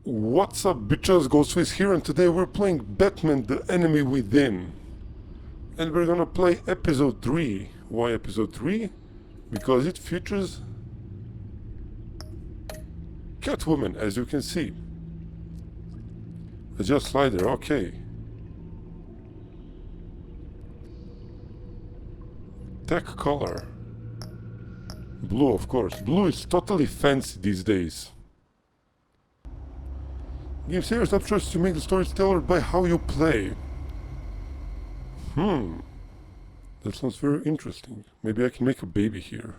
What's up, bitches? Ghostface here, and today we're playing Batman: The Enemy Within. And we're gonna play episode 3. Why episode 3? Because it features Catwoman, as you can see. Adjust slider, okay. Tech color. Blue, of course. Blue is totally fancy these days. Give serious options to make the story tailored by how you play. That sounds very interesting. Maybe I can make a baby here.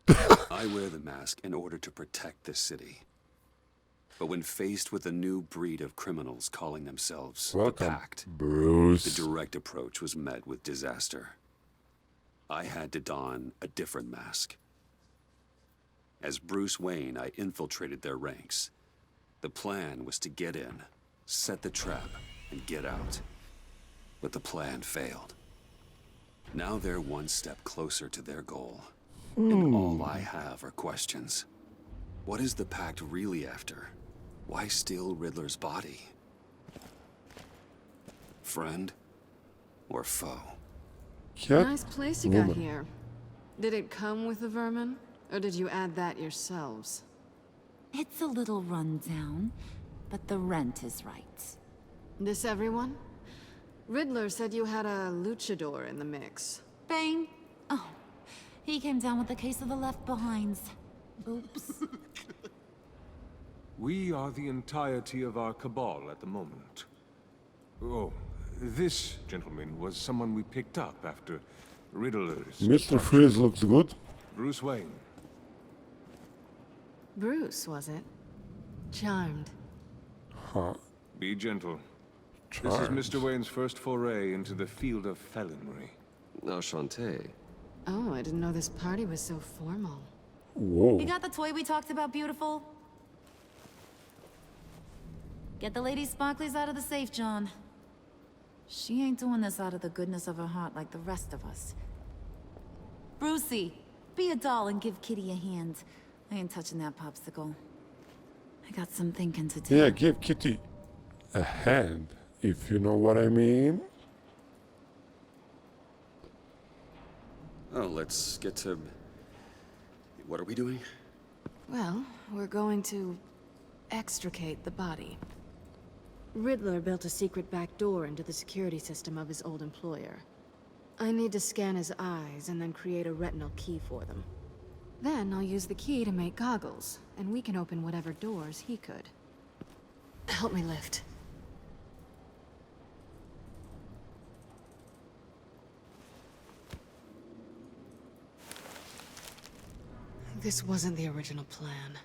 I wear the mask in order to protect this city. But when faced with a new breed of criminals calling themselves Welcome, the Pact, Bruce. the direct approach was met with disaster. I had to don a different mask. As Bruce Wayne, I infiltrated their ranks. The plan was to get in, set the trap, and get out. But the plan failed. Now they're one step closer to their goal. And all I have are questions. What is the Pact really after? Why steal Riddler's body? Friend or foe? Nice place you got Catwoman. here. Did it come with the vermin? Or did you add that yourselves? It's a little rundown, but the rent is right. This everyone? Riddler said you had a luchador in the mix. Bane? Oh, he came down with a case of the left behinds. Oops. We are the entirety of our cabal at the moment. Oh, this gentleman was someone we picked up after Riddler's... Mr. Freeze looks good. Bruce Wayne. Bruce, was it? Charmed. Huh. Be gentle. Charmed. This is Mr. Wayne's first foray into the field of felonry. Enchanté. Oh, I didn't know this party was so formal. Whoa. You got the toy we talked about, beautiful? Get the lady sparklies out of the safe, John. She ain't doing this out of the goodness of her heart like the rest of us. Brucey, be a doll and give Kitty a hand. I ain't touching that popsicle. I got some thinking to do. Yeah, give Kitty a hand, if you know what I mean. Oh, let's get to... What are we doing? Well, we're going to extricate the body. Riddler built a secret back door into the security system of his old employer. I need to scan his eyes and then create a retinal key for them. Then I'll use the key to make goggles, and we can open whatever doors he could. Help me lift. This wasn't the original plan.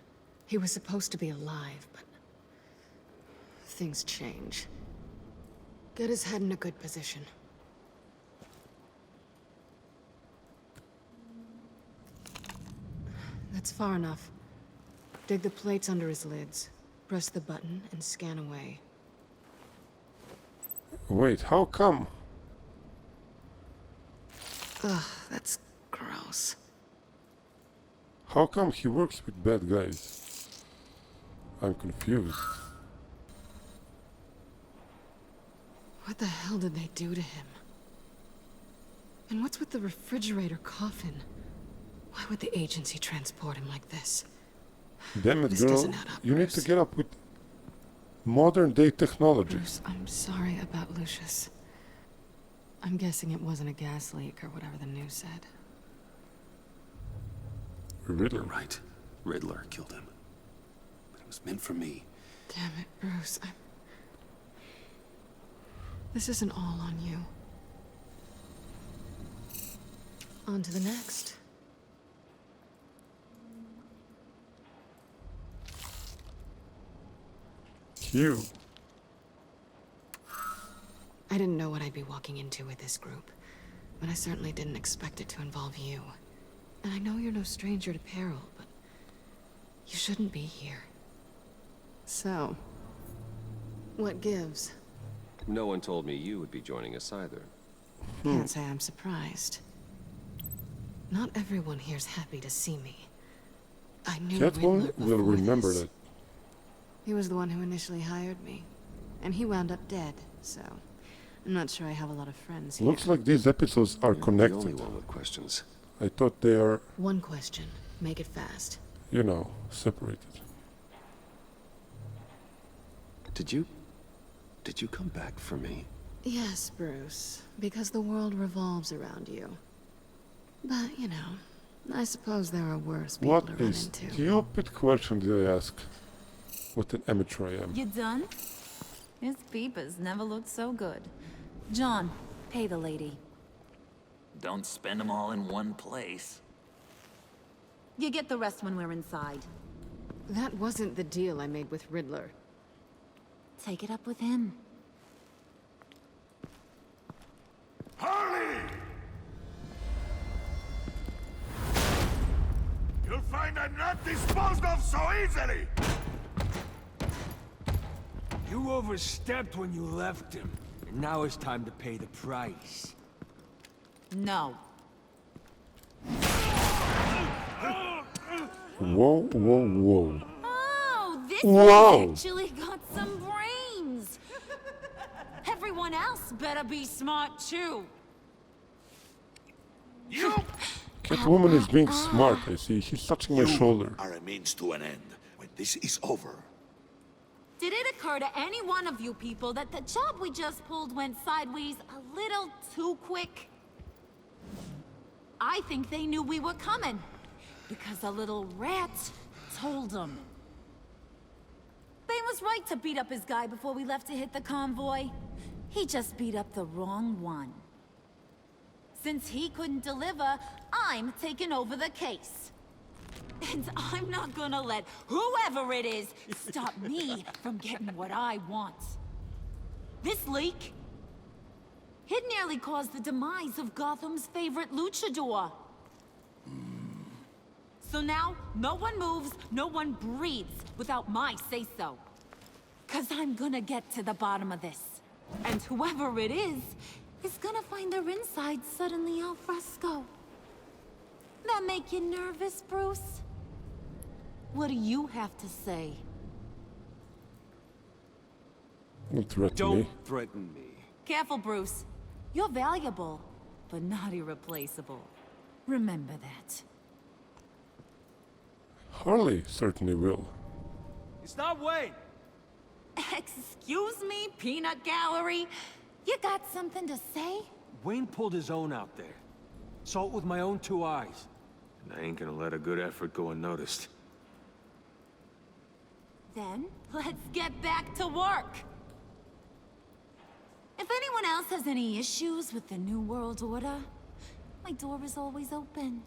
He was supposed to be alive, but things change. Get his head in a good position. That's far enough. Dig the plates under his lids. Press the button and scan away. Wait, how come? Ugh, that's gross. How come he works with bad guys? I'm confused. What the hell did they do to him? And what's with the refrigerator coffin? Why would the agency transport him like this? Damn it, This girl. doesn't add up, You need to Bruce. get up with modern day technology. Bruce, I'm sorry about Lucius. I'm guessing it wasn't a gas leak or whatever the news said. Riddler. You're right. Riddler killed him. But it was meant for me. Damn it, Bruce. This isn't all on you. On to the next. Q. I didn't know what I'd be walking into with this group, but I certainly didn't expect it to involve you. And I know you're no stranger to peril, but you shouldn't be here. So, what gives? No one told me you would be joining us either. Can't say I'm surprised. Not everyone here's happy to see me. I knew Catwoman Riddler will before remember this. that. He was the one who initially hired me. And he wound up dead, so... I'm not sure I have a lot of friends here. Looks like these episodes are You're connected. the only one with questions. I thought they are, One question. Make it fast. you know, separated. Did you come back for me? Yes, Bruce. Because the world revolves around you. But, you know, I suppose there are worse people What to run a into. stupid question did I ask? What an amateur I am. You done? His peepers never looked so good. John, pay the lady. Don't spend them all in one place. You get the rest when we're inside. That wasn't the deal I made with Riddler. Take it up with him. Harley! You'll find I'm not disposed of so easily! You overstepped when you left him, and now it's time to pay the price. No. Whoa, whoa, whoa. Oh, this Wow. one's actually got some brains. Everyone else better be smart too. You Catwoman is being smart, I see. She's touching my shoulder. are a means to an end. When this is over, Did it occur to any one of you people that the job we just pulled went sideways a little too quick? I think they knew we were coming, because a little rat told them. They was right to beat up his guy before we left to hit the convoy. He just beat up the wrong one. Since he couldn't deliver, I'm taking over the case. And I'm not gonna let whoever it is stop me from getting what I want. This leak, it nearly caused the demise of Gotham's favorite luchador. So now, no one moves, no one breathes without my say-so. 'Cause I'm gonna get to the bottom of this. And whoever it is gonna find their insides suddenly al fresco. That make you nervous, Bruce? What do you have to say? Don't threaten Don't me. threaten me. Careful, Bruce. You're valuable, but not irreplaceable. Remember that. Harley certainly will. It's not Wayne! Excuse me, peanut gallery? You got something to say? Wayne pulled his own out there. Saw it with my own two eyes. And I ain't gonna let a good effort go unnoticed. Then, let's get back to work. If anyone else has any issues with the New World Order, my door is always open.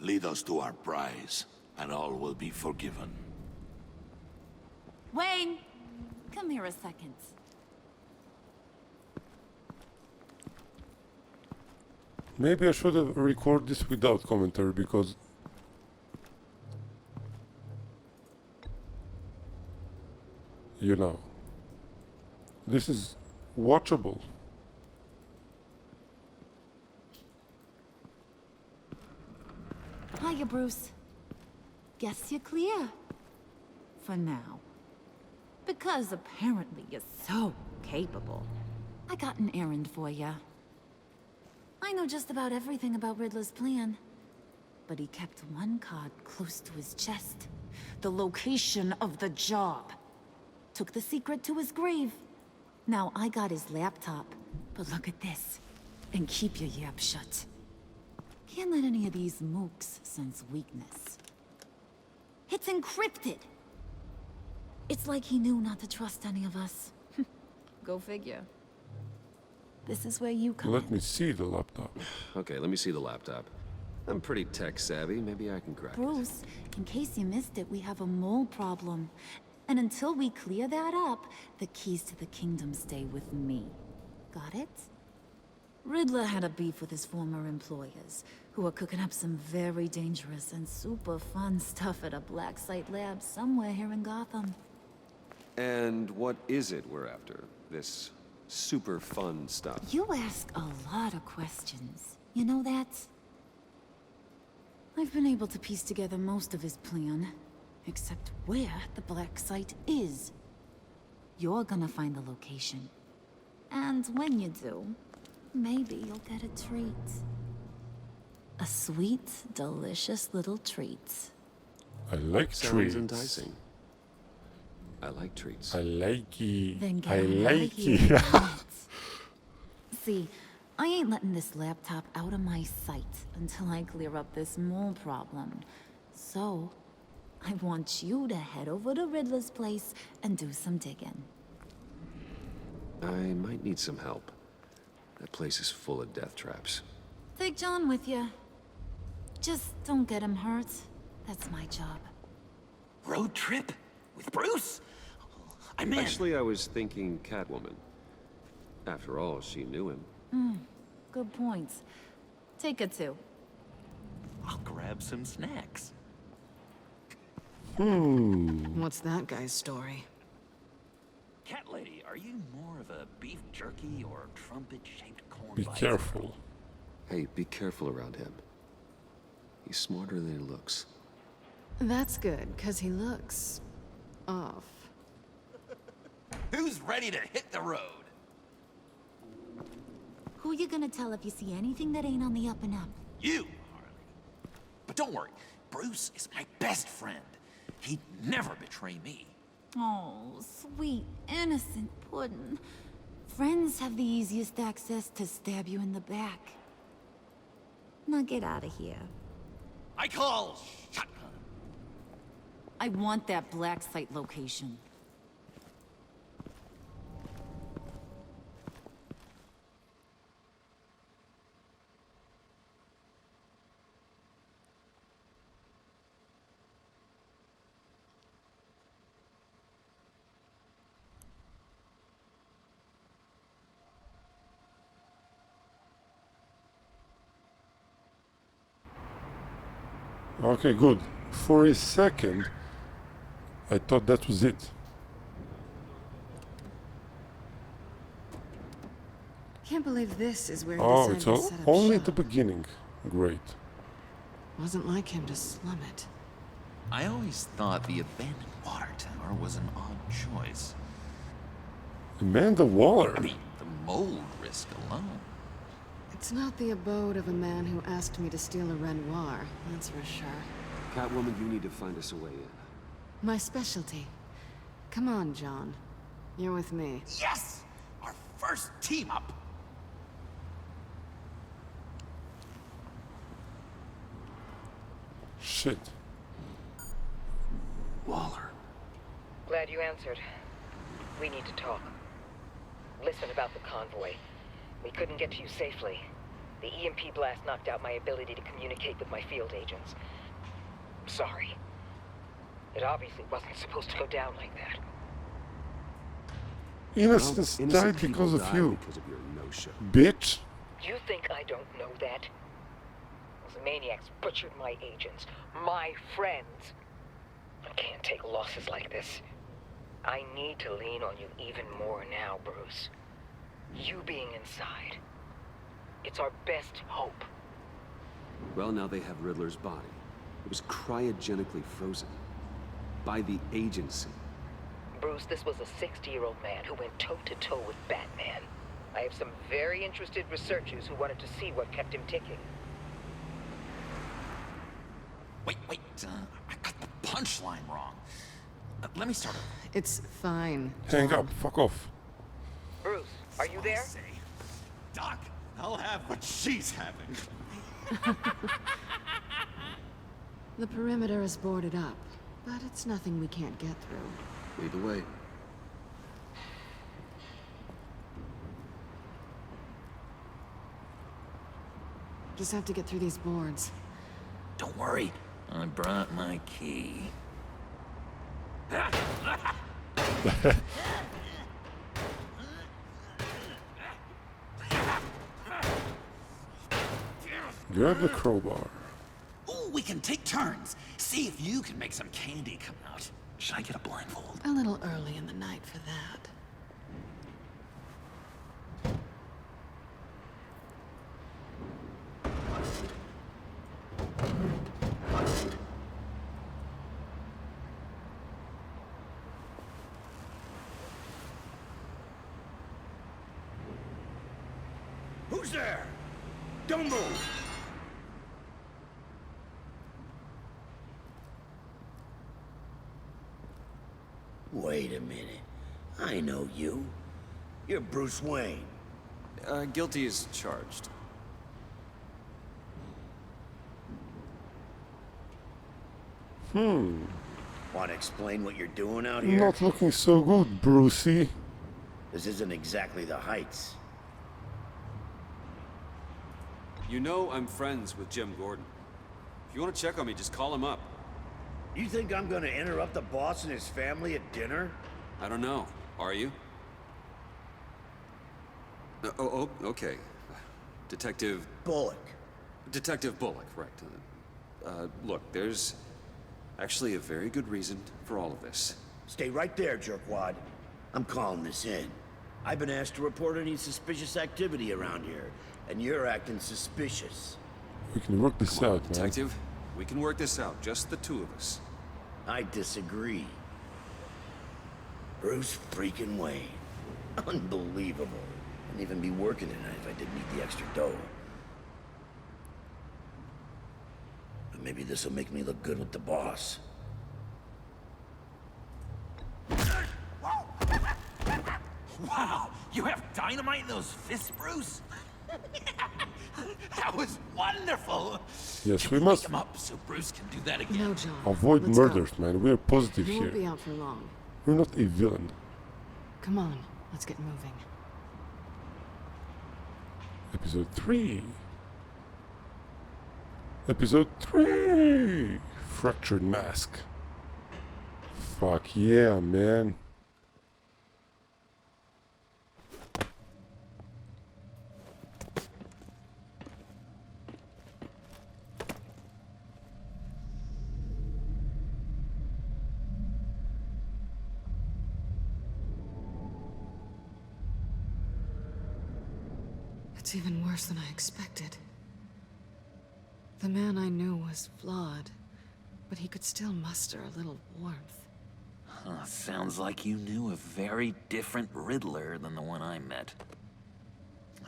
lead us to our prize, and all will be forgiven. Wayne, come here a second. Maybe I should have recorded this without commentary because you know, this is watchable. Hiya, Bruce. Guess you're clear. For now. Because apparently you're so capable. I got an errand for you. I know just about everything about Riddler's plan. But he kept one card close to his chest. The location of the job. Took the secret to his grave. Now I got his laptop. But look at this. And keep your yap shut. Can't let any of these mooks sense weakness. It's encrypted. It's like he knew not to trust any of us. Go figure. This is where you come Let in. me see the laptop. Okay, let me see the laptop. I'm pretty tech savvy. Maybe I can crack it. Bruce, in case you missed it, we have a mole problem. And until we clear that up, the keys to the kingdom stay with me. Got it? Riddler had a beef with his former employers, who are cooking up some very dangerous and super fun stuff at a black site lab somewhere here in Gotham. And what is it we're after? This super fun stuff. You ask a lot of questions. You know that? I've been able to piece together most of his plan. Except where the black site is. You're gonna find the location. And when you do, maybe you'll get a treat. A sweet, delicious little treat. I like Sounds treats. enticing. I like treats. I like it. Then get I on outta like here it. in a minute. See, I ain't letting this laptop out of my sight until I clear up this mole problem. So, I want you to head over to Riddler's place and do some digging. I might need some help. That place is full of death traps. Take John with you. Just don't get him hurt. That's my job. Road trip? With Bruce? I'm in. Actually, I was thinking Catwoman. After all, she knew him. Good points. Take it too. I'll grab some snacks. What's that guy's story? Cat lady, are you more of a beef jerky or trumpet-shaped corn Be bite? careful. Hey, be careful around him. He's smarter than he looks. That's good, because he looks... off. Who's ready to hit the road? Who you gonna tell if you see anything that ain't on the up and up? You, Harley. But don't worry, Bruce is my best friend. He'd never betray me. Oh, sweet, innocent Puddin'. Friends have the easiest access to stab you in the back. Now get out of here. I call shotgun. I want that black site location. Okay, good. For a second, I thought that was it. Can't believe this is where he Oh, decided it's to set up only at the shop. beginning. Great. Wasn't like him to slum it. I always thought the abandoned water tower was an odd choice. Amanda Waller. I mean, the mold risk alone. It's not the abode of a man who asked me to steal a Renoir, that's for sure. Catwoman, you need to find us a way in. My specialty. Come on, John. You're with me. Yes! Our first team up! Shit. Waller. Glad you answered. We need to talk. Listen about the convoy. We couldn't get to you safely. The EMP blast knocked out my ability to communicate with my field agents. Sorry. It obviously wasn't supposed to go down like that. Innocents Well, died innocent people because of died you. because of your no-show. Bitch. You think I don't know that? Those maniacs butchered my agents, my friends. I can't take losses like this. I need to lean on you even more now, Bruce. You being inside. It's our best hope. Well, now they have Riddler's body. It was cryogenically frozen. By the agency. Bruce, this was a 60-year-old man who went toe-to-toe with Batman. I have some very interested researchers who wanted to see what kept him ticking. Wait, I got the punchline wrong. Let me start over. It's fine. Hang up. Fuck off. Bruce, are you there? Say, Doc, I'll have what she's having. The perimeter is boarded up, but it's nothing we can't get through. Lead the way. Just have to get through these boards. Don't worry, I brought my key. Grab the crowbar. Ooh, we can take turns. See if you can make some candy come out. Should I get a blindfold? A little early in the night for that. Who's there? Don't move! Wait a minute. I know you. You're Bruce Wayne. Guilty as charged. Hmm. Want to explain what you're doing out here? Not looking so good, Brucey. This isn't exactly the Heights. You know I'm friends with Jim Gordon. If you want to check on me, just call him up. You think I'm gonna interrupt the boss and his family at dinner? I don't know. Are you? Oh, okay. Detective Bullock. Detective Bullock, right. Look, there's actually a very good reason for all of this. Stay right there, jerkwad. I'm calling this in. I've been asked to report any suspicious activity around here, and you're acting suspicious. We can work this Come on, out, man. Detective. We can work this out, just the two of us. I disagree. Bruce freaking Wayne. Unbelievable. I'd even be working tonight if I didn't need the extra dough. But maybe this'll make me look good with the boss. Wow, you have dynamite in those fists, Bruce? That was wonderful. Yes, Can we we must wake him up so Bruce can do that again? No, John. avoid Let's go. murders, man. We're positive You won't here. be out for long. We're not a villain. Come on, let's get moving. Episode 3. Episode 3! Fractured Mask. Fuck yeah, man. It's even worse than I expected. The man I knew was flawed, but he could still muster a little warmth. Sounds like you knew a very different Riddler than the one I met.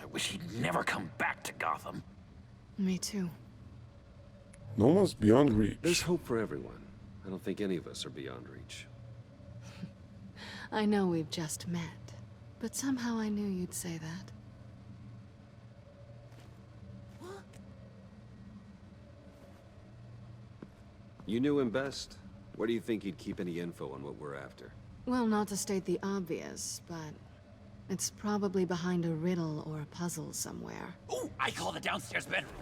I wish he'd never come back to Gotham. Me too. No one's beyond reach. There's hope for everyone. I don't think any of us are beyond reach. I know we've just met, but somehow I knew you'd say that. You knew him best. Where do you think he'd keep any info on what we're after? Well, not to state the obvious, but it's probably behind a riddle or a puzzle somewhere. Oh, I call the downstairs bedroom.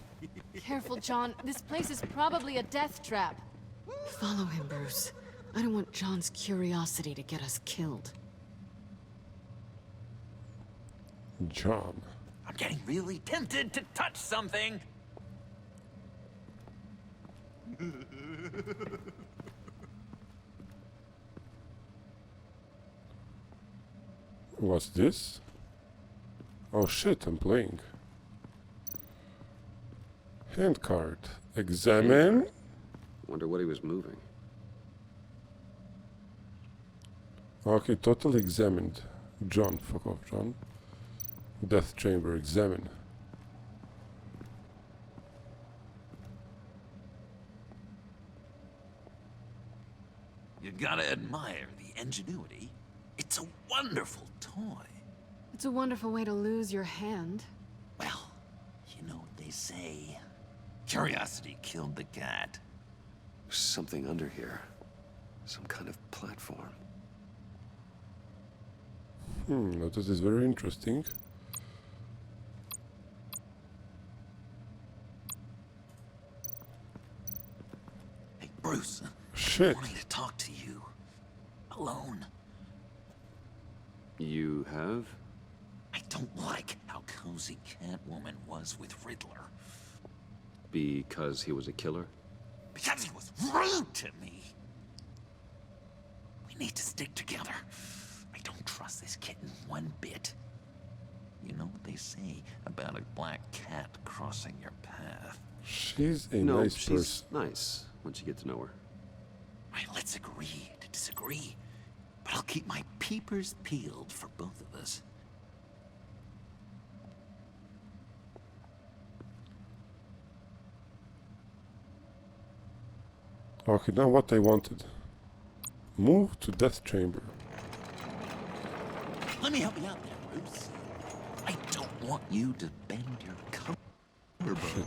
Careful, John. This place is probably a death trap. Follow him, Bruce. I don't want John's curiosity to get us killed. John. I'm getting really tempted to touch something. What's this? Oh shit, I'm playing. Hand card. Examine. Wonder what he was moving. Okay, total examined. John, fuck off, John. Death chamber, examine. You gotta admire the ingenuity. It's a wonderful toy. It's a wonderful way to lose your hand. Well, you know what they say. Curiosity killed the cat. There's something under here. Some kind of platform. Now this is very interesting. Hey, Bruce. Shit. I wanted to talk to you. Alone. You have? I don't like how cozy Catwoman was with Riddler. Because he was a killer? Because he was rude to me. We need to stick together. I don't trust this kitten one bit. You know what they say about a black cat crossing your path? She's a No, nice she's person. nice once you get to know her. Right, let's agree to disagree. But I'll keep my peepers peeled for both of us. Okay, now what I wanted. Move to death chamber. Let me help you out there, Bruce. I don't want you to bend your collarbone.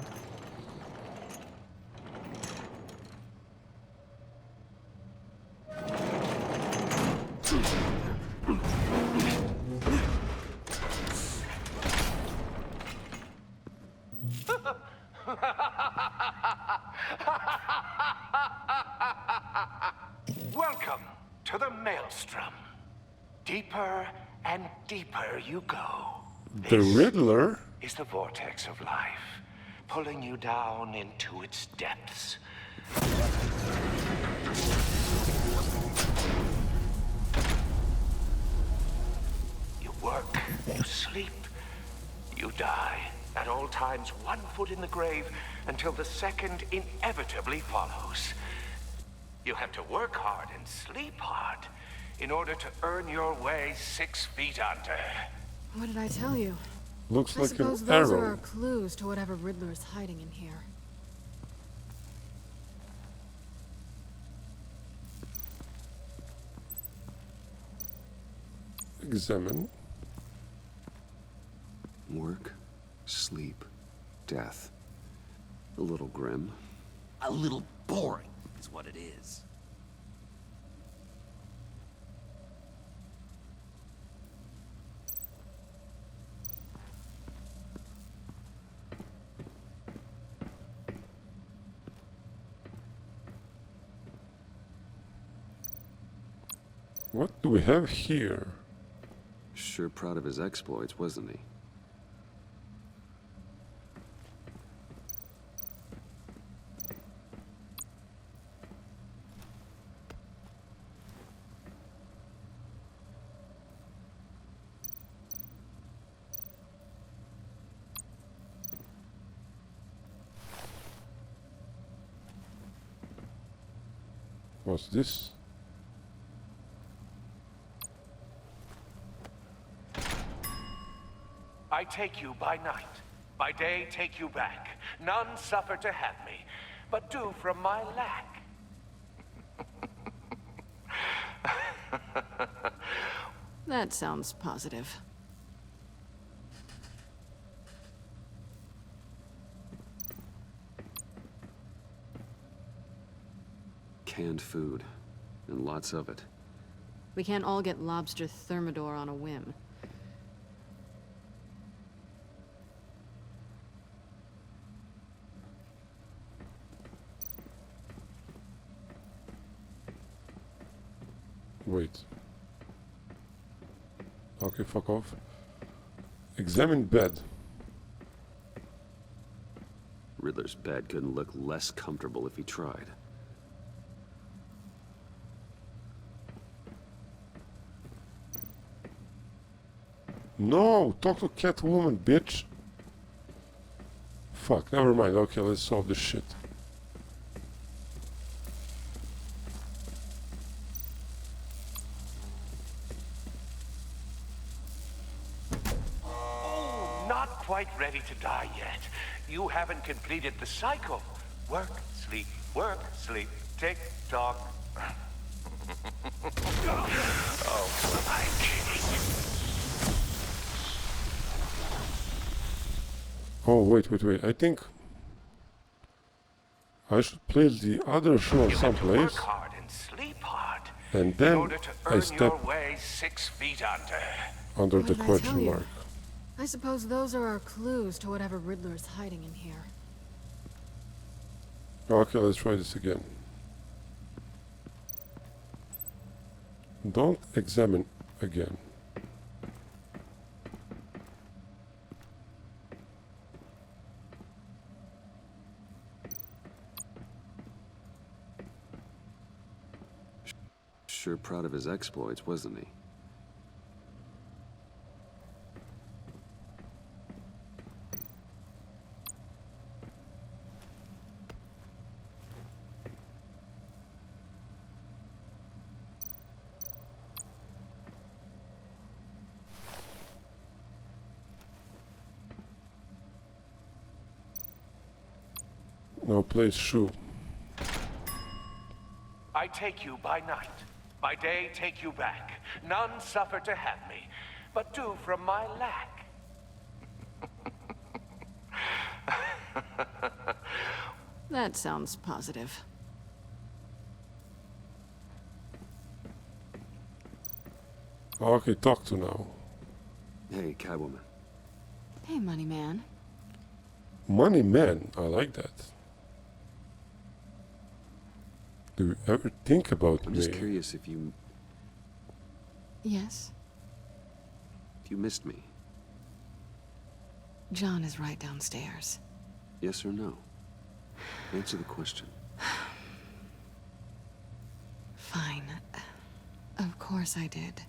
Welcome to the Maelstrom. Deeper and deeper you go. The Riddler? Is the vortex of life, pulling you down into its depths. You work, you sleep, you die. At all times, one foot in the grave until the second inevitably follows. You have to work hard and sleep hard in order to earn your way 6 feet under. What did I tell you? Looks I like an suppose those are our arrow. clues to whatever Riddler is hiding in here. Examine. Work, sleep, death. A little grim. A little boring is what it is. What do we have here? Sure proud of his exploits, wasn't he? What's this? I take you by night. By day, take you back. None suffer to have me, but do from my lack. That sounds positive. Canned food. And lots of it. We can't all get lobster thermidor on a whim. Wait. Okay, fuck off. Examine bed. Riddler's bed couldn't look less comfortable if he tried. No! Talk to Catwoman, bitch! Fuck, never mind. Okay, let's solve this shit. Oh, not quite ready to die yet. You haven't completed the cycle. Work, sleep, tick, tock. Oh, my king. Oh, wait. I think I should place the other shoe on You have to work someplace, hard and sleep hard and in then order to I earn step your way 6 feet under. under What the did I tell question you? mark. I suppose those are our clues to whatever Riddler is hiding in here. Okay, let's try this again. Don't examine again. Sure proud of his exploits, wasn't he? Now place shoe. take you by night. By day, take you back. None suffer to have me, but do from my lack. That sounds positive. Okay, talk to now. Hey, Catwoman. Hey, money man. Money man, I like that. Do you ever think about I'm me? just curious if you Yes? missed me. John is right downstairs. Yes or no? Answer the question. Fine. Of course I did.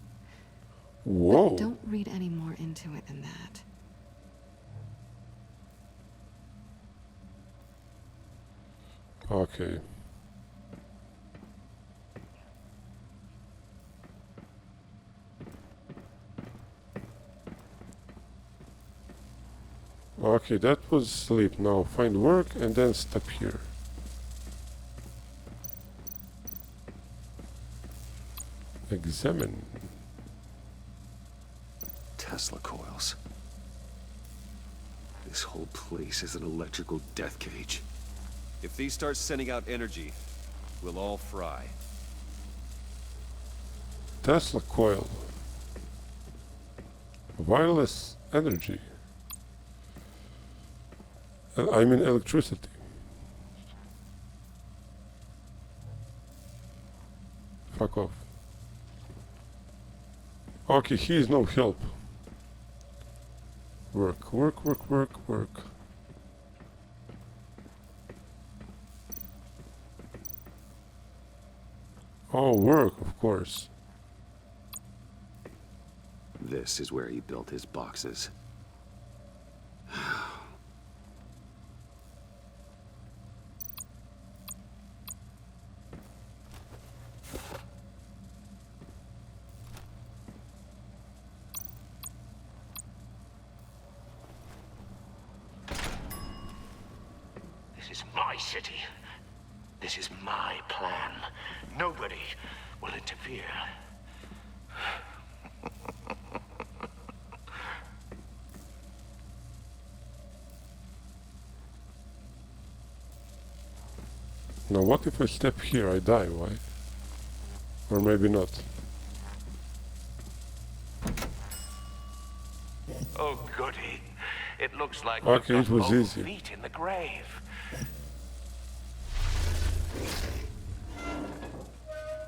Whoa. But don't read any more into it than that. Okay. Okay, that was sleep. Now find work and then step here. Examine. Tesla coils. This whole place is an electrical death cage. If these start sending out energy, we'll all fry. Tesla coil. Wireless energy. I mean electricity. Fuck off. Okay, he is no help. Work, work, work, work, work. Oh, work, of course. This is where he built his boxes. This is my city. This is my plan. Nobody will interfere. Now what if I step here, I die, why? Or maybe not. Oh, goody. It looks like Okay, you've it was got both easy. feet in the grave.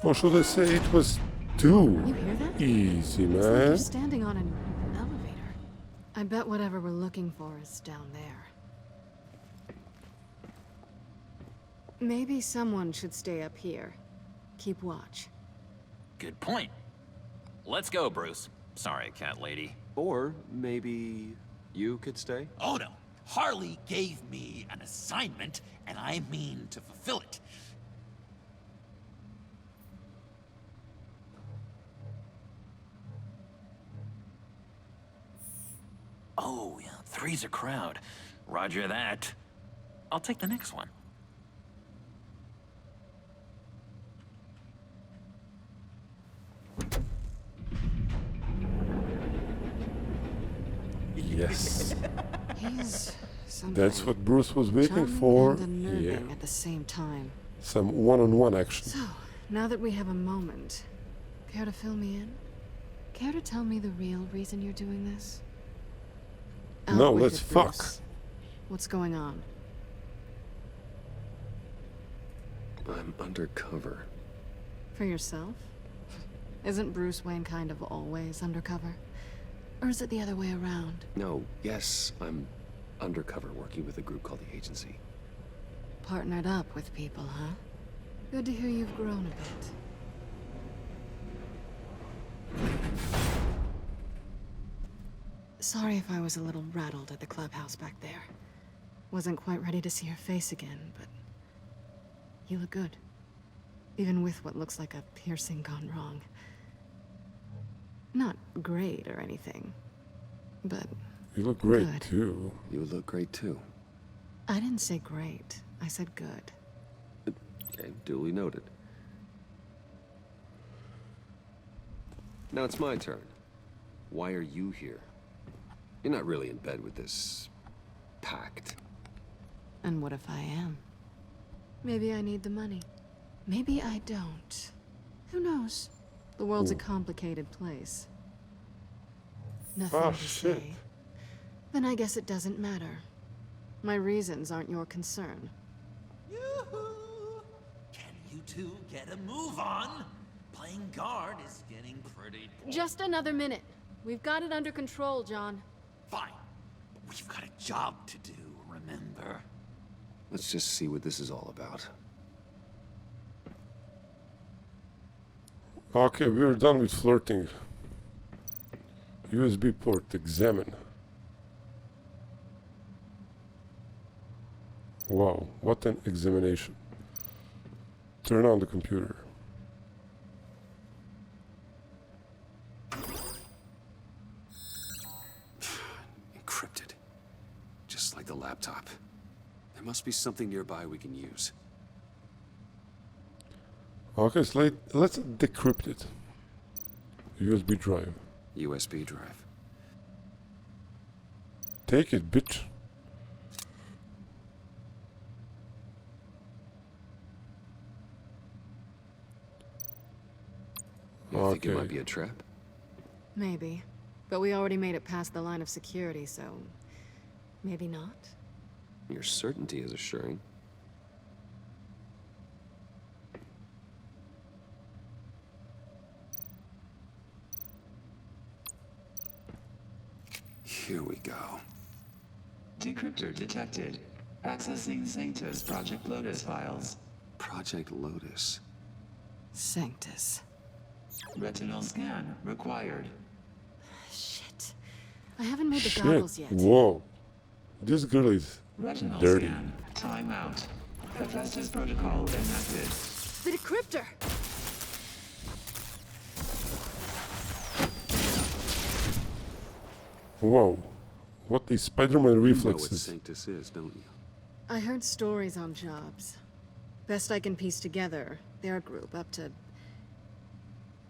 Or should I say it was too You hear that? easy, It's like you're man? standing on an elevator. I bet whatever we're looking for is down there. Maybe someone should stay up here. Keep watch. Good point. Let's go, Bruce. Sorry, cat lady. Or maybe you could stay? Oh no. Harley gave me an assignment, and I mean to fulfill it. Oh, yeah, three's a crowd. Roger that. I'll take the next one. Yes. He's something. That's what Bruce was waiting Charming for. and unnerving Yeah. at the same time. Some one-on-one action. So, now that we have a moment, care to fill me in? Care to tell me the real reason you're doing this? No, Out with let's it, fuck. Bruce. What's going on? I'm undercover. For yourself? Isn't Bruce Wayne kind of always undercover? Or is it the other way around? No, yes, I'm undercover working with a group called the Agency. Partnered up with people, huh? Good to hear you've grown a bit. Sorry if I was a little rattled at the clubhouse back there. Wasn't quite ready to see your face again, but you look good. Even with what looks like a piercing gone wrong. Not great or anything, but You look great good. too. You look great too. I didn't say great. I said good. Okay, duly noted. Now it's my turn. Why are you here? You're not really in bed with this... pact. And what if I am? Maybe I need the money. Maybe I don't. Who knows? The world's a complicated place. Nothing Ah, to shit. say. Then I guess it doesn't matter. My reasons aren't your concern. Yoo-hoo! Can you two get a move on? Playing guard is getting pretty... Just another minute. We've got it under control, John. Fine. But we've got a job to do, remember? Let's just see what this is all about. Okay, we're done with flirting. USB port, examine. Wow, what an examination. Turn on the computer. Encrypted. Just like the laptop. There must be something nearby we can use. Okay, so let's decrypt it. USB drive. USB drive. Take it, bitch. You think it might be a trap? Maybe. But we already made it past the line of security, so... maybe not? Your certainty is assuring. Here we go. Decryptor detected. Accessing Sanctus Project Lotus files. Project Lotus. Sanctus. Retinal scan required. Shit. I haven't made the Shit. goggles yet. Whoa. This girl is Retinal dirty. scan. Timeout. Hephaestus protocol enacted. The decryptor! Whoa. What is Spider-Man You know what reflexes? Sanctus is, don't you? I heard stories on jobs. Best I can piece together, their group up to...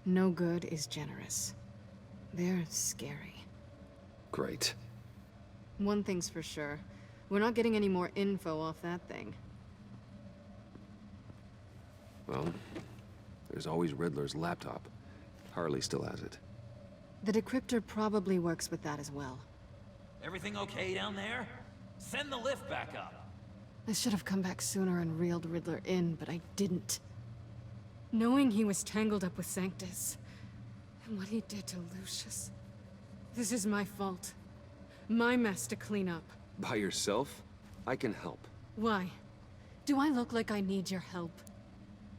no good is generous. They're scary. Great. One thing's for sure. We're not getting any more info off that thing. Well, there's always Riddler's laptop. Harley still has it. The decryptor probably works with that as well. Everything okay down there? Send the lift back up. I should have come back sooner and reeled Riddler in, but I didn't. Knowing he was tangled up with Sanctus, and what he did to Lucius. This is my fault. My mess to clean up. By yourself? I can help. Why? Do I look like I need your help?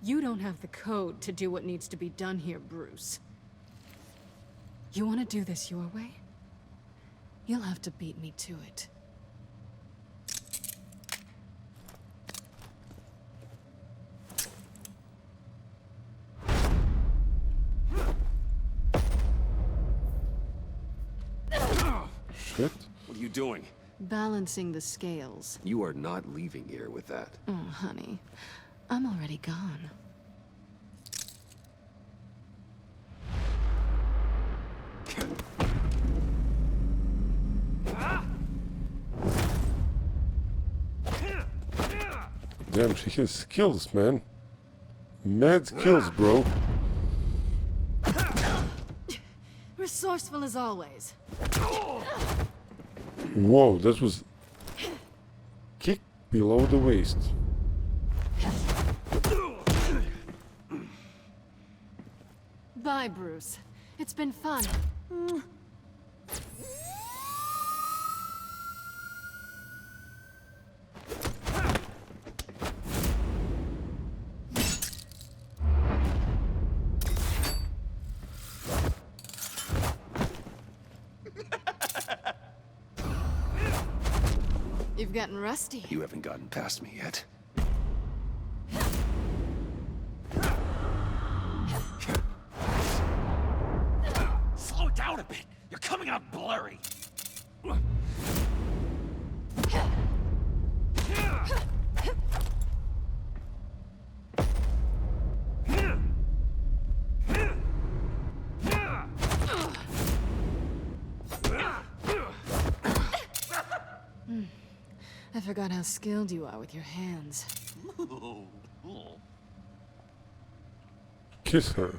You don't have the code to do what needs to be done here, Bruce. You want to do this your way? You'll have to beat me to it. Shit. What are you doing? Balancing the scales. You are not leaving here with that. Oh, honey. I'm already gone. Damn, she has skills, man. Mad skills, bro. Resourceful as always. Whoa, that was... kick below the waist. Bye, Bruce. It's been fun. You've gotten rusty. You haven't gotten past me yet. Slow it down a bit. You're coming out blurry. I forgot how skilled you are with your hands. Kiss her.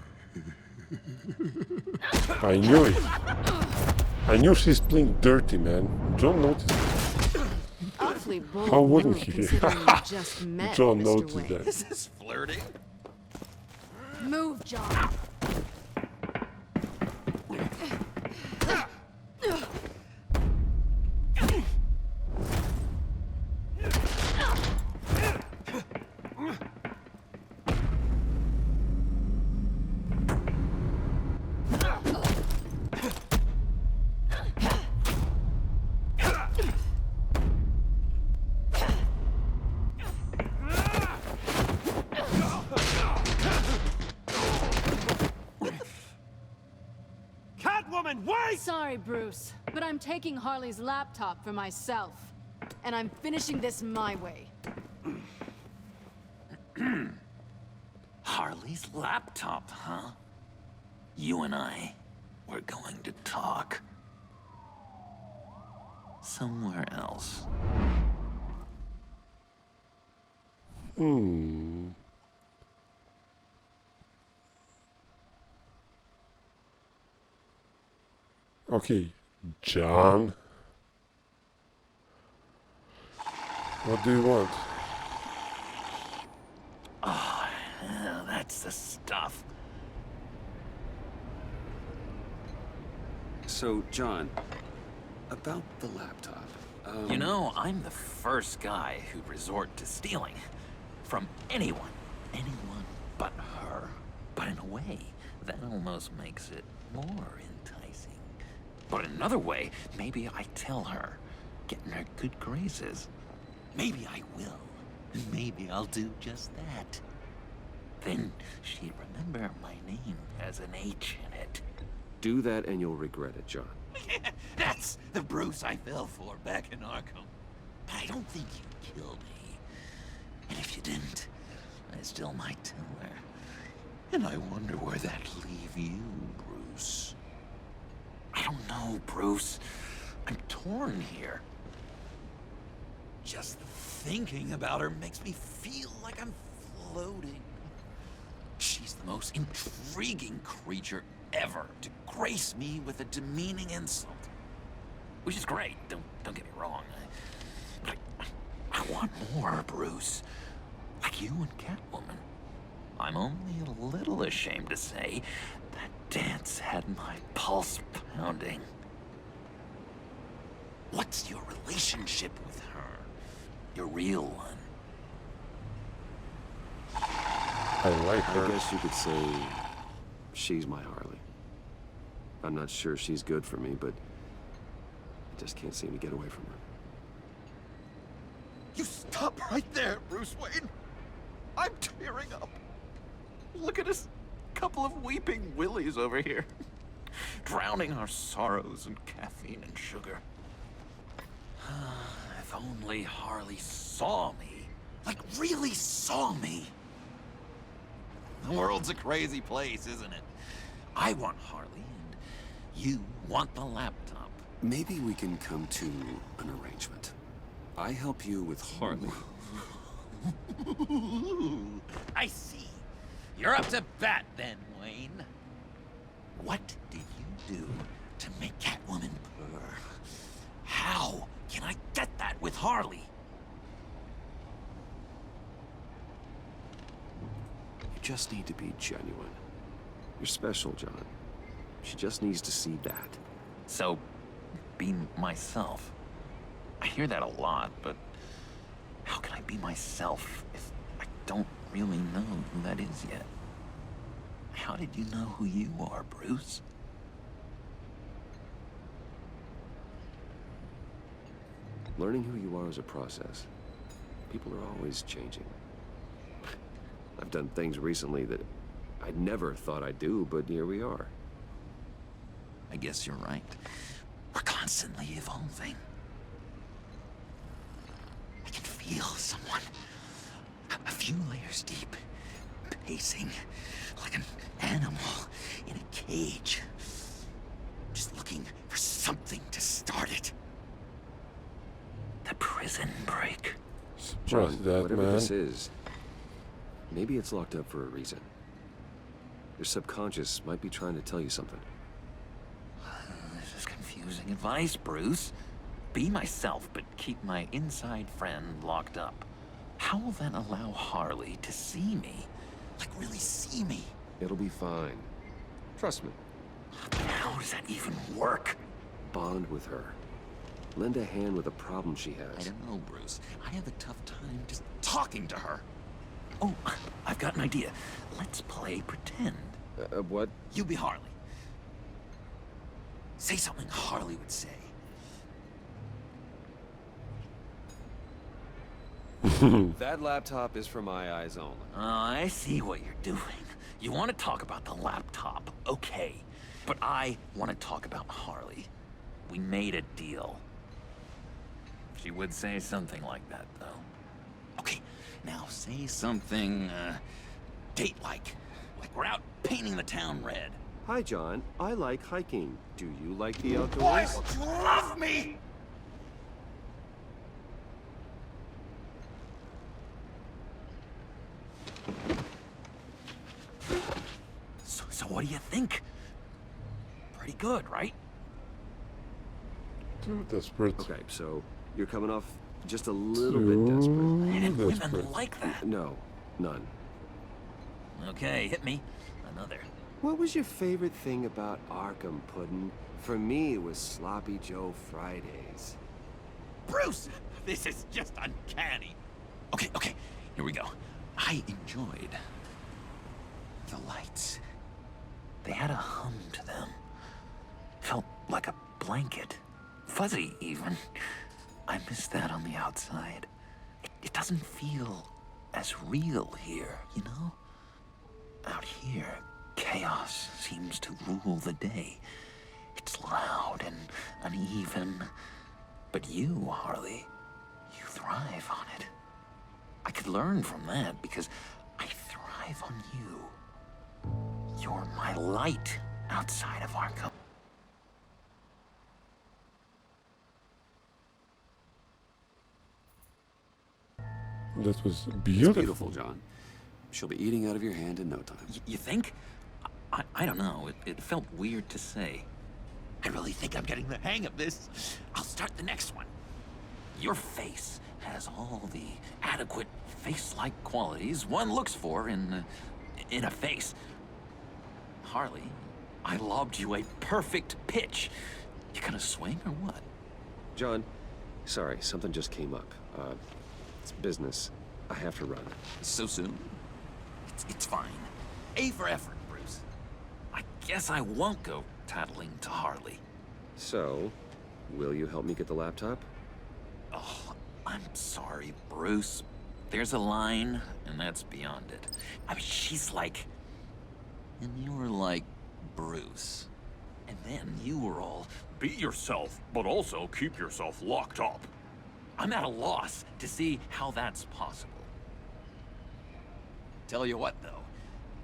I knew it. I knew she's playing dirty, man. John noticed it. Awfully bold How wouldn't move, he? considering you just met John Mr. noticed Wayne. that. Is this flirting? Move, John. Sorry, Bruce, but I'm taking Harley's laptop for myself. And I'm finishing this my way. Harley's laptop, huh? You and I, we're going to talk. Somewhere else. Okay, John. What do you want? Oh, that's the stuff. So, John, about the laptop. You know, I'm the first guy who'd resort to stealing. From anyone. Anyone but her. But in a way, that almost makes it more enticing. But in another way, maybe I tell her, get in her good graces. Maybe I will. Maybe I'll do just that. Then she'd remember my name has an H in it. Do that and you'll regret it, John. That's the Bruce I fell for back in Arkham. But I don't think you'd kill me. And if you didn't, I still might tell her. And I wonder where that'd leave you, Bruce. I don't know, Bruce. I'm torn here. Just thinking about her makes me feel like I'm floating. She's the most intriguing creature ever to grace me with a demeaning insult. Which is great, don't get me wrong. But I want more, Bruce. Like you and Catwoman. I'm only a little ashamed to say that dance had my pulse pounding. What's your relationship with her? Your real one? I like her. I guess you could say she's my Harley. I'm not sure she's good for me, but I just can't seem to get away from her. You stop right there, Bruce Wayne. I'm tearing up. Look at us, couple of weeping willies over here. Drowning our sorrows in caffeine and sugar. If only Harley saw me. Like, really saw me. The world's a crazy place, isn't it? I want Harley, and you want the laptop. Maybe we can come to an arrangement. I help you with Harley. I see. You're up to bat then, Wayne. What did you do to make Catwoman purr? How can I get that with Harley? You just need to be genuine. You're special, John. She just needs to see that. So, be myself. I hear that a lot, but how can I be myself if I don't really know who that is yet? How did you know who you are, Bruce? Learning who you are is a process. People are always changing. I've done things recently that I never thought I'd do, but here we are. I guess you're right. We're constantly evolving. I can feel someone a few layers deep, pacing like an animal in a cage, just looking for something to start it. The prison break. trust that, whatever man. this is, maybe it's locked up for a reason. Your subconscious might be trying to tell you something. This is confusing advice, Bruce. Be myself, but keep my inside friend locked up. How will that allow Harley to see me? Like, really see me? It'll be fine. Trust me. How does that even work? Bond with her. Lend a hand with a problem she I has. don't know, Bruce. I have a tough time just talking to her. Oh, I've got an idea. Let's play pretend. What? You be Harley. Say something Harley would say. That laptop is for my eyes only. Oh, I see what you're doing. You want to talk about the laptop, okay. But I want to talk about Harley. We made a deal. She would say something like that, though. Okay, now say something, date-like. Like we're out painting the town red. Hi, John. I like hiking. Do you like the Why outdoors? would you love me? So what do you think? Pretty good, right? Too desperate. Okay, so you're coming off just a little bit desperate. And women Desperate. like that. No, none. Okay, hit me. Another. What was your favorite thing about Arkham, Puddin'? For me, it was Sloppy Joe Fridays. Bruce! This is just uncanny. Okay, here we go. I enjoyed the lights. They had a hum to them. Felt like a blanket. Fuzzy, even. I miss that on the outside. It doesn't feel as real here, you know? Out here, chaos seems to rule the day. It's loud and uneven. But you, Harley, you thrive on it. I could learn from that because I thrive on you. You're my light outside of Arkham. That was It's beautiful. beautiful, John. She'll be eating out of your hand in no time. You think? I don't know. It felt weird to say. I really think I'm getting the hang of this. I'll start the next one. Your face has all the adequate face-like qualities one looks for in a face. Harley, I lobbed you a perfect pitch. You gonna swing or what? John, sorry, something just came up. It's business. I have to run. So soon? It's fine. A for effort, Bruce. I guess I won't go tattling to Harley. So, will you help me get the laptop? Oh, I'm sorry, Bruce. There's a line, and that's beyond it. I mean, she's like... And you were like Bruce. And then you were all... Be yourself, but also keep yourself locked up. I'm at a loss to see how that's possible. Tell you what, though.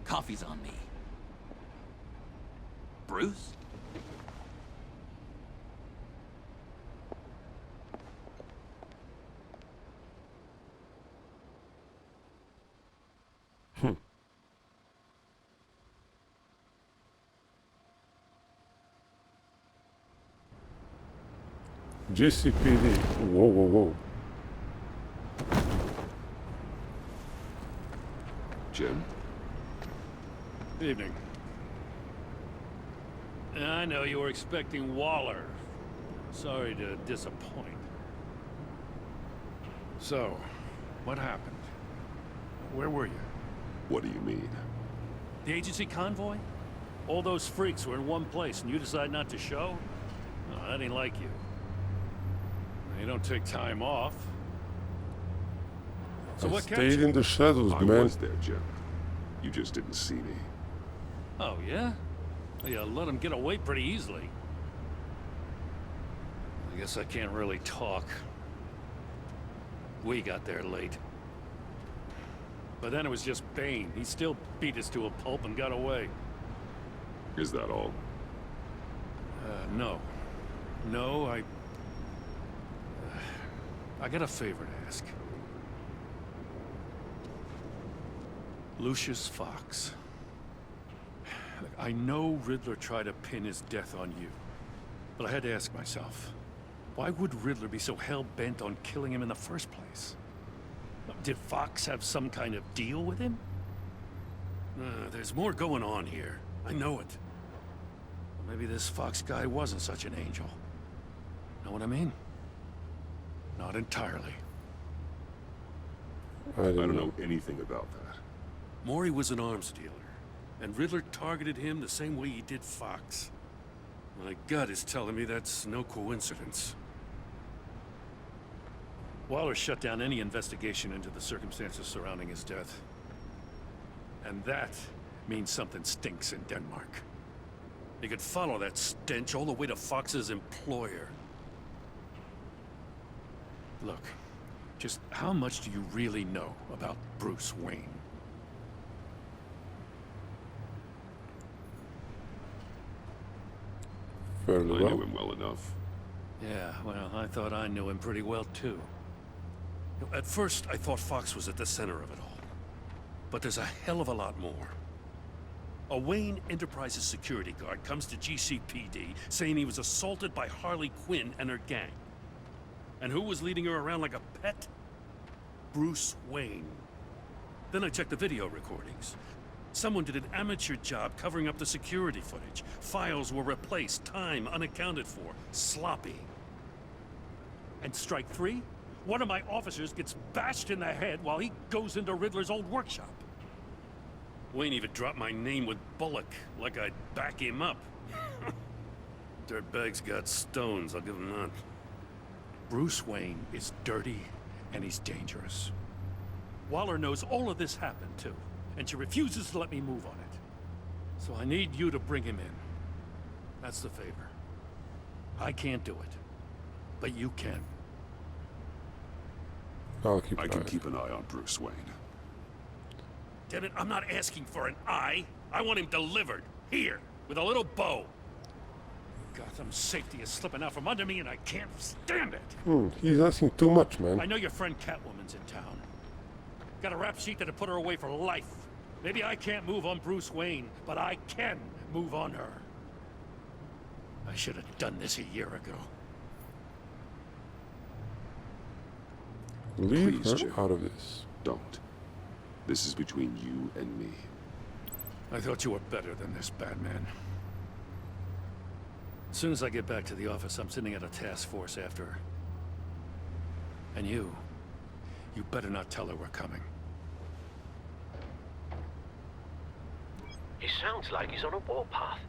Coffee's on me. Bruce? GCPD. Whoa, whoa, whoa. Jim? Evening. I know you were expecting Waller. Sorry to disappoint. So, what happened? Where were you? What do you mean? The agency convoy? All those freaks were in one place and you decide not to show? No, that ain't like you. You don't take time off. So what kept Stayed you? in the shadows, I man. was there, Jim. You just didn't see me. Oh, yeah? You let him get away pretty easily. I guess I can't really talk. We got there late. But then it was just Bane. He still beat us to a pulp and got away. Is that all? No. No, I got a favor to ask. Lucius Fox. Look, I know Riddler tried to pin his death on you, but I had to ask myself, why would Riddler be so hell-bent on killing him in the first place? Did Fox have some kind of deal with him? There's more going on here. I know it. Maybe this Fox guy wasn't such an angel. Know what I mean? Not entirely. I don't know anything about that. Maury was an arms dealer, and Riddler targeted him the same way he did Fox. My gut is telling me that's no coincidence. Waller shut down any investigation into the circumstances surrounding his death. And that means something stinks in Denmark. You could follow that stench all the way to Fox's employer. Look, just how much do you really know about Bruce Wayne? Fairly well. I knew him well enough. Yeah, well, I thought I knew him pretty well, too. At first, I thought Fox was at the center of it all. But there's a hell of a lot more. A Wayne Enterprises security guard comes to GCPD saying he was assaulted by Harley Quinn and her gang. And who was leading her around like a pet? Bruce Wayne. Then I checked the video recordings. Someone did an amateur job covering up the security footage. Files were replaced, time unaccounted for, sloppy. And strike three? One of my officers gets bashed in the head while he goes into Riddler's old workshop. Wayne even dropped my name with Bullock, like I'd back him up. Dirtbag's got stones, I'll give him that. Bruce Wayne is dirty, and he's dangerous. Waller knows all of this happened, too, and she refuses to let me move on it. So I need you to bring him in. That's the favor. I can't do it, but you can. I can keep an eye on Bruce Wayne. Damn it, I'm not asking for an eye. I want him delivered. Here, with a little bow. Gotham's safety is slipping out from under me and I can't stand it. He's asking too much, man. I know your friend Catwoman's in town. Got a rap sheet that'd put her away for life. Maybe I can't move on Bruce Wayne, but I can move on her. I should have done this a year ago. Leave Please, her Jim. out of this. Don't. This is between you and me. I thought you were better than this, Batman. As soon as I get back to the office, I'm sitting at a task force after her. And you better not tell her we're coming. He sounds like he's on a warpath.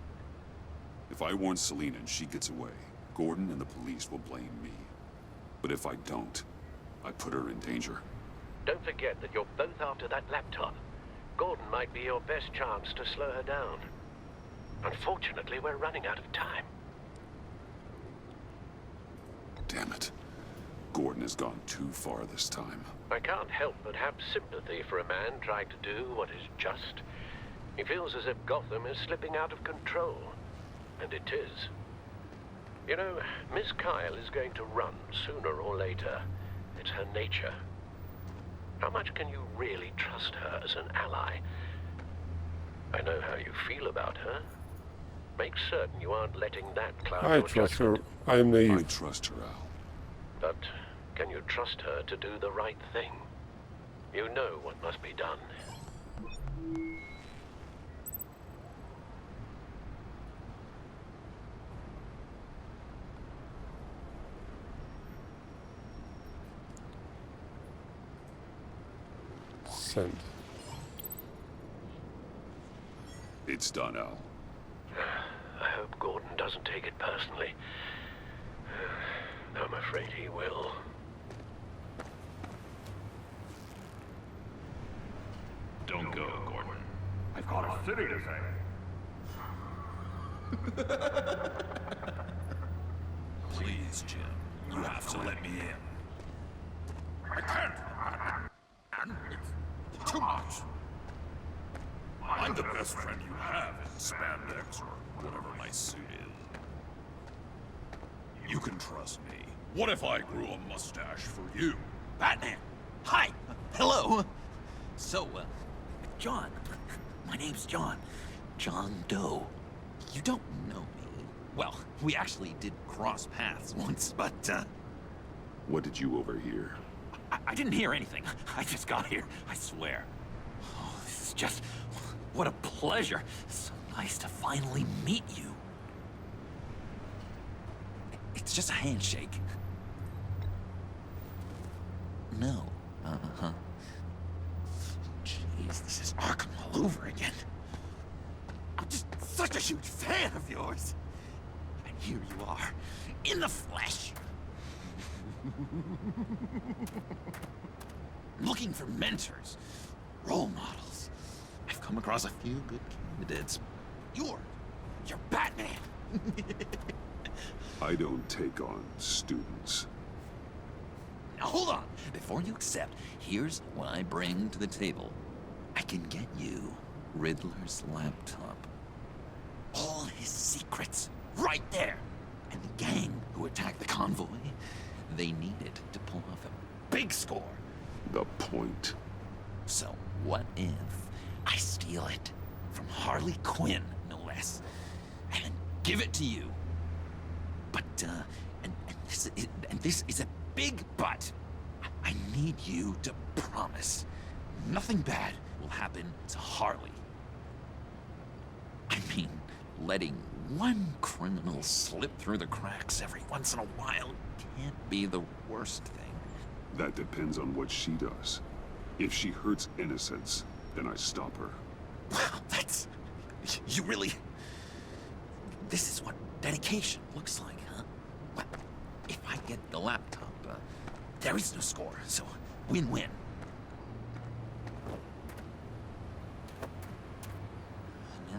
If I warn Selina and she gets away, Gordon and the police will blame me. But if I don't, I put her in danger. Don't forget that you're both after that laptop. Gordon might be your best chance to slow her down. Unfortunately, we're running out of time. Damn it. Gordon has gone too far this time. I can't help but have sympathy for a man trying to do what is just. He feels as if Gotham is slipping out of control. And it is. You know, Miss Kyle is going to run sooner or later. It's her nature. How much can you really trust her as an ally? I know how you feel about her. Make certain you aren't letting that cloud I your trust her. judgment. I am I naive. trust her, Al. But can you trust her to do the right thing? You know what must be done. Send. It's done, Al. I hope Gordon doesn't take it personally. I'm afraid he will. Don't go, Gordon. I've got a city to save. Please, Jim. You have to let me in. I can't. And it's too much. I'm the best friend you have in spandex or whatever my suit is. You can trust me. What if I grew a mustache for you? Batman! Hi! Hello! So, John. My name's John. John Doe. You don't know me. Well, we actually did cross paths once, but, What did you overhear? I didn't hear anything. I just got here, I swear. Oh, this is just... What a pleasure. So nice to finally meet you. It's just a handshake. No. Uh-huh. Jeez, this is Arkham all over again. I'm just such a huge fan of yours. And here you are, in the flesh. Looking for mentors, role models. I've come across a few good candidates. You're Batman. I don't take on students. Now hold on. Before you accept, here's what I bring to the table. I can get you Riddler's laptop. All his secrets, right there. And the gang who attacked the convoy, they needed to pull off a big score. The point. So what if I steal it from Harley Quinn, no less, and give it to you? But, and this is a big but. I need you to promise nothing bad will happen to Harley. I mean, letting one criminal slip through the cracks every once in a while can't be the worst thing. That depends on what she does. If she hurts innocents, then I stop her. Wow, that's... You really... This is what dedication looks like, huh? Well, if I get the laptop, there is no score, so win-win.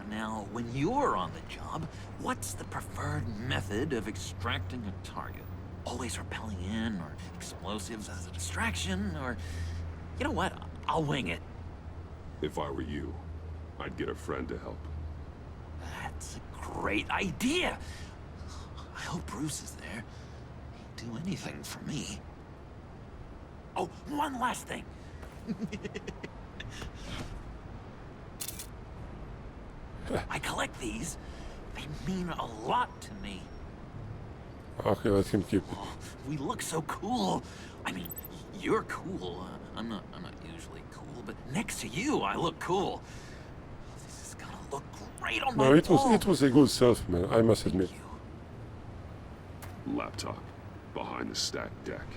Now, when you're on the job, what's the preferred method of extracting a target? Always rappelling in, or explosives as a distraction, or... You know what? I'll wing it. If I were you, I'd get a friend to help. That's a great idea. I hope Bruce is there. He'd do anything for me. Oh, one last thing. I collect these. They mean a lot to me. Okay, let him keep it. Oh, we look so cool. I mean, you're cool. I'm not usually cool, but next to you, I look cool. This is gonna look great on my No, it wall. was a good self, man. I must admit. Laptop behind the stacked deck.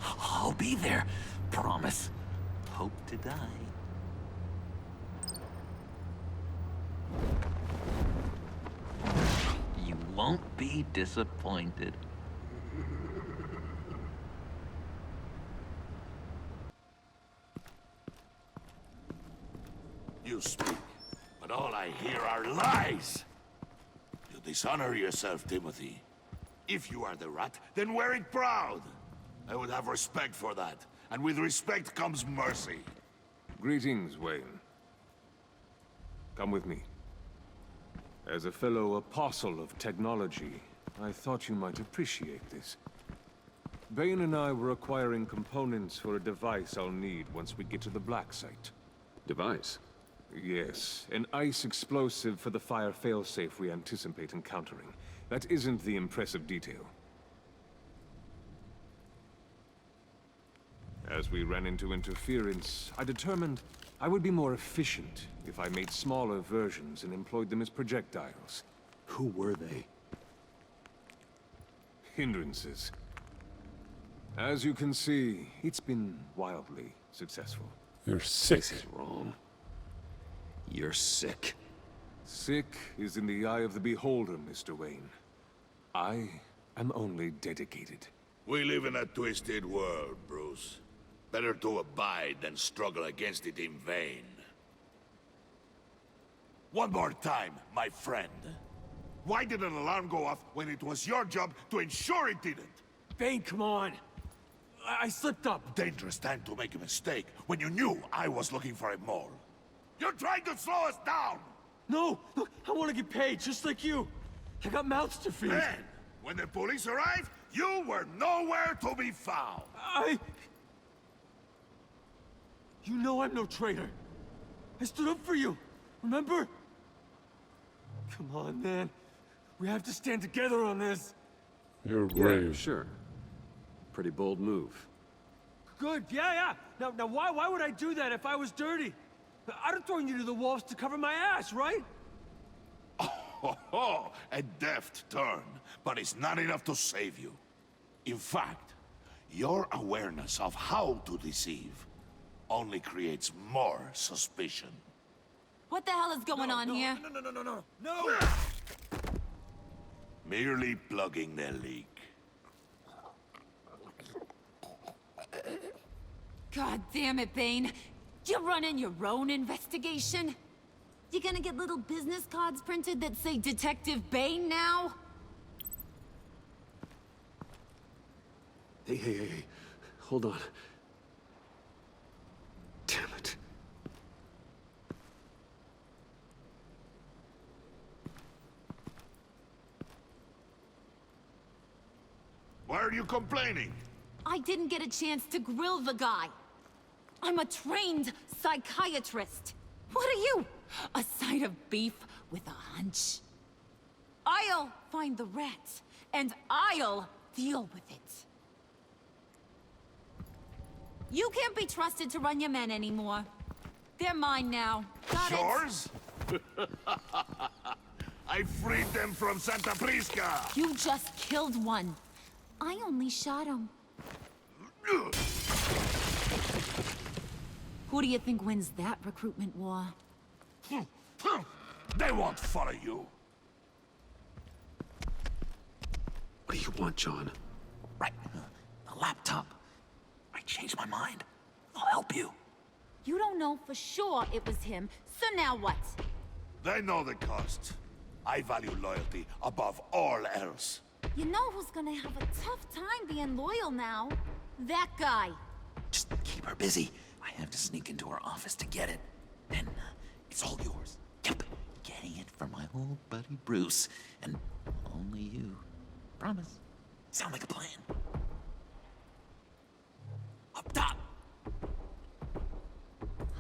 I'll be there. Promise. Hope to die. You won't be disappointed. You speak, but all I hear are lies. You dishonor yourself, Timothy. If you are the rat, then wear it proud. I would have respect for that, and with respect comes mercy. Greetings, Wayne. Come with me. As a fellow apostle of technology, I thought you might appreciate this. Bane and I were acquiring components for a device I'll need once we get to the Black Site. Device? Yes, an ice explosive for the fire failsafe we anticipate encountering. That isn't the impressive detail. As we ran into interference, I determined I would be more efficient if I made smaller versions and employed them as projectiles. Who were they? Hindrances. As you can see, it's been wildly successful. You're sick. This is wrong. You're sick. Sick is in the eye of the beholder, Mr. Wayne. I am only dedicated. We live in a twisted world, Bruce. Better to abide than struggle against it in vain. One more time, my friend. Why did an alarm go off when it was your job to ensure it didn't? Bane, come on. I slipped up. Dangerous time to make a mistake when you knew I was looking for a mole. You're trying to slow us down! No! Look, I want to get paid, just like you. I got mouths to feed. Then, when the police arrived, you were nowhere to be found. You know I'm no traitor. I stood up for you. Remember? Come on, man. We have to stand together on this. You're Yeah, brave. sure. Pretty bold move. Good, yeah. Now why would I do that if I was dirty? I'd have thrown you to the wolves to cover my ass, right? Oh, a deft turn, but it's not enough to save you. In fact, your awareness of how to deceive only creates more suspicion. What the hell is going on here? No! Merely plugging the leak. God damn it, Bane. You running your own investigation? You gonna get little business cards printed that say Detective Bane now? Hey. Hold on. Damn it. Why are you complaining? I didn't get a chance to grill the guy. I'm a trained psychiatrist. What are you? A side of beef with a hunch? I'll find the rats, and I'll deal with it. You can't be trusted to run your men anymore. They're mine now. Got it? Yours? I freed them from Santa Prisca! You just killed one. I only shot him. Who do you think wins that recruitment war? They won't follow you. What do you want, John? Right. The laptop. I changed my mind. I'll help you. You don't know for sure it was him, so now what? They know the cost. I value loyalty above all else. You know who's gonna have a tough time being loyal now? That guy. Just keep her busy. I have to sneak into her office to get it. Then it's all yours. Yep. Getting it for my old buddy Bruce. And only you. Promise. Sound like a plan. Up top.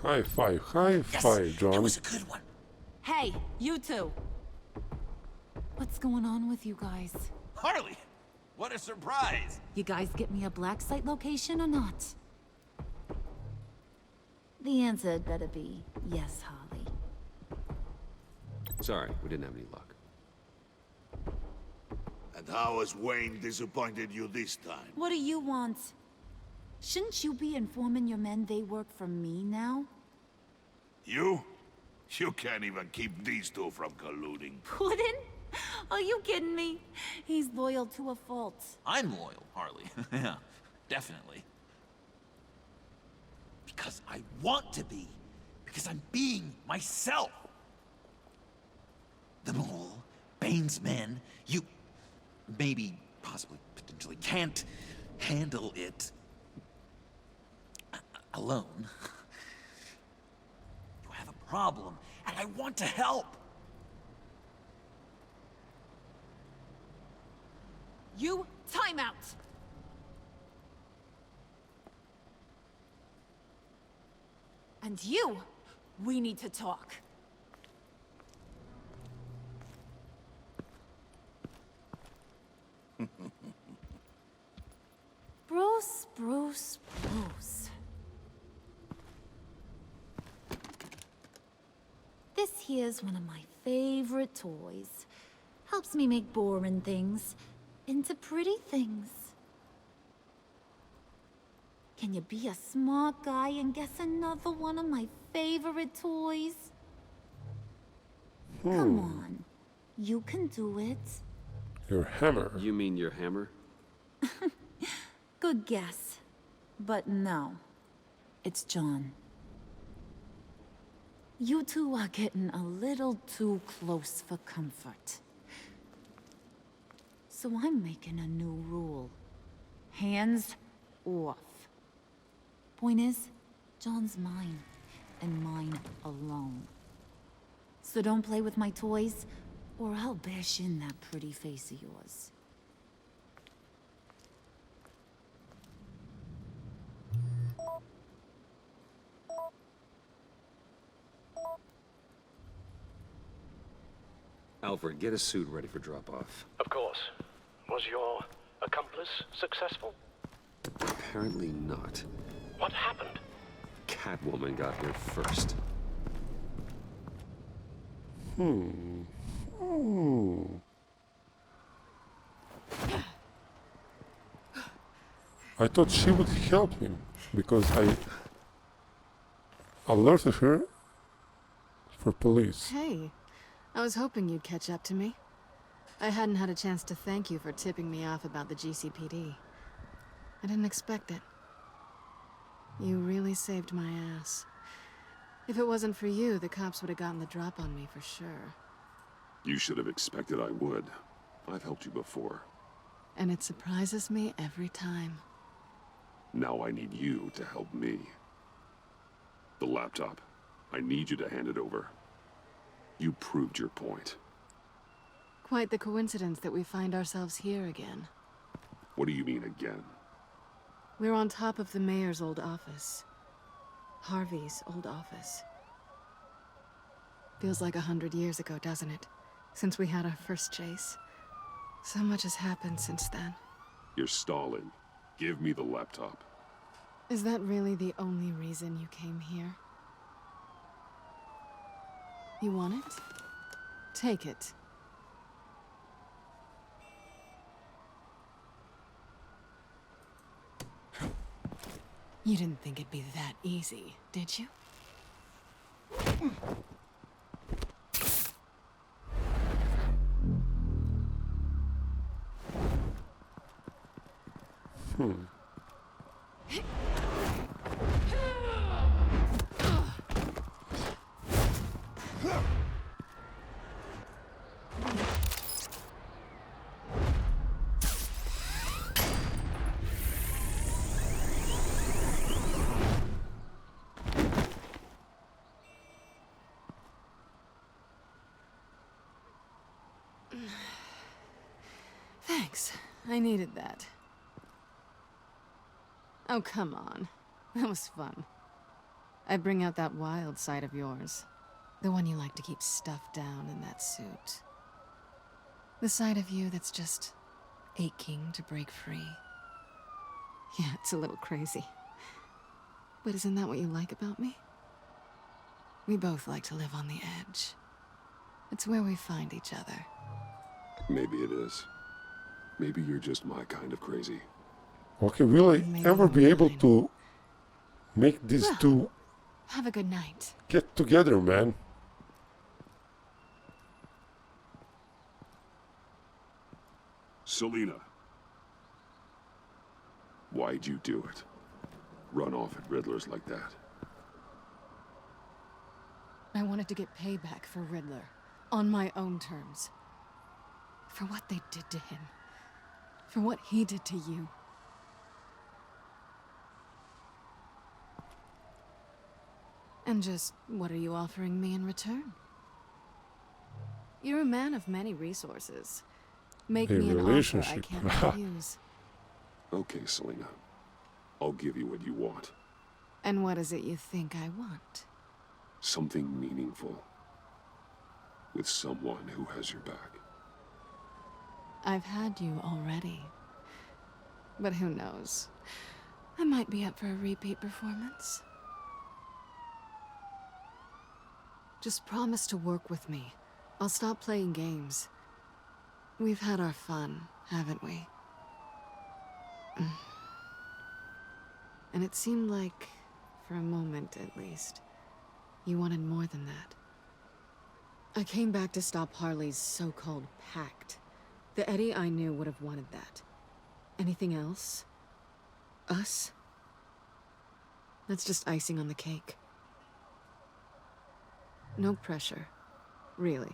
High five, John. That was a good one. Hey, you two. What's going on with you guys? Harley, what a surprise. You guys get me a black site location or not? The answer had better be yes, Harley. Sorry, we didn't have any luck. And how has Wayne disappointed you this time? What do you want? Shouldn't you be informing your men they work for me now? You? You can't even keep these two from colluding. Puddin'? Are you kidding me? He's loyal to a fault. I'm loyal, Harley. Yeah, definitely. Because I want to be. Because I'm being myself. The mole, Bane's men, you maybe, possibly, potentially can't handle it alone. You have a problem, and I want to help. You, time out! And you, we need to talk. Bruce. This here's one of my favorite toys. Helps me make boring things into pretty things. Can you be a smart guy and guess another one of my favorite toys? Come on. You can do it. Your hammer. You mean your hammer? Good guess. But no. It's John. You two are getting a little too close for comfort. So I'm making a new rule. Hands off. Point is, John's mine, and mine alone. So don't play with my toys, or I'll bash in that pretty face of yours. Alfred, get a suit ready for drop-off. Of course. Was your accomplice successful? Apparently not. What happened? Catwoman got here first. I thought she would help him because I alerted her for police. Hey, I was hoping you'd catch up to me. I hadn't had a chance to thank you for tipping me off about the GCPD. I didn't expect it. You really saved my ass. If it wasn't for you, the cops would have gotten the drop on me for sure. You should have expected I would. I've helped you before. And it surprises me every time. Now I need you to help me. The laptop. I need you to hand it over. You proved your point. Quite the coincidence that we find ourselves here again. What do you mean again? We're on top of the mayor's old office. Harvey's old office. Feels like 100 years ago, doesn't it? Since we had our first chase. So much has happened since then. You're stalling. Give me the laptop. Is that really the only reason you came here? You want it? Take it. You didn't think it'd be that easy, did you? Thanks. I needed that. Oh, come on. That was fun. I bring out that wild side of yours. The one you like to keep stuffed down in that suit. The side of you that's just aching to break free. Yeah, it's a little crazy. But isn't that what you like about me? We both like to live on the edge. It's where we find each other. Maybe it is. Maybe you're just my kind of crazy. Okay, will I ever be able to make these two Have a good night. get together, man? Selina. Why'd you do it? Run off at Riddlers like that? I wanted to get payback for Riddler. On my own terms. For what they did to him. For what he did to you. And just, what are you offering me in return? You're a man of many resources. Make A me an offer I relationship. can't refuse. Okay, Selina. I'll give you what you want. And what is it you think I want? Something meaningful. With someone who has your back. I've had you already. But who knows? I might be up for a repeat performance. Just promise to work with me. I'll stop playing games. We've had our fun, haven't we? And it seemed like, for a moment at least, you wanted more than that. I came back to stop Harley's so-called pact. The Eddie I knew would have wanted that. Anything else? Us? That's just icing on the cake. No pressure. Really.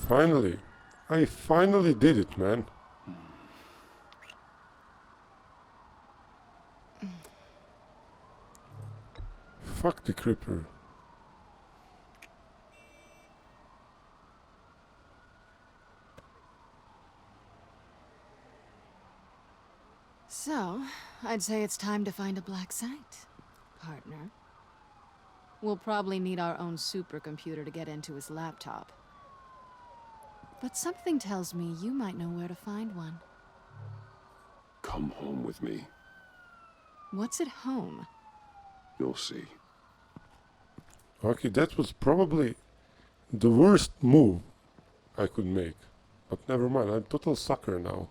Finally. I finally did it, man. Fuck the creeper. So, I'd say it's time to find a black site, partner. We'll probably need our own supercomputer to get into his laptop. But something tells me you might know where to find one. Come home with me. What's at home? You'll see. Okay, that was probably the worst move I could make. But never mind, I'm total sucker now.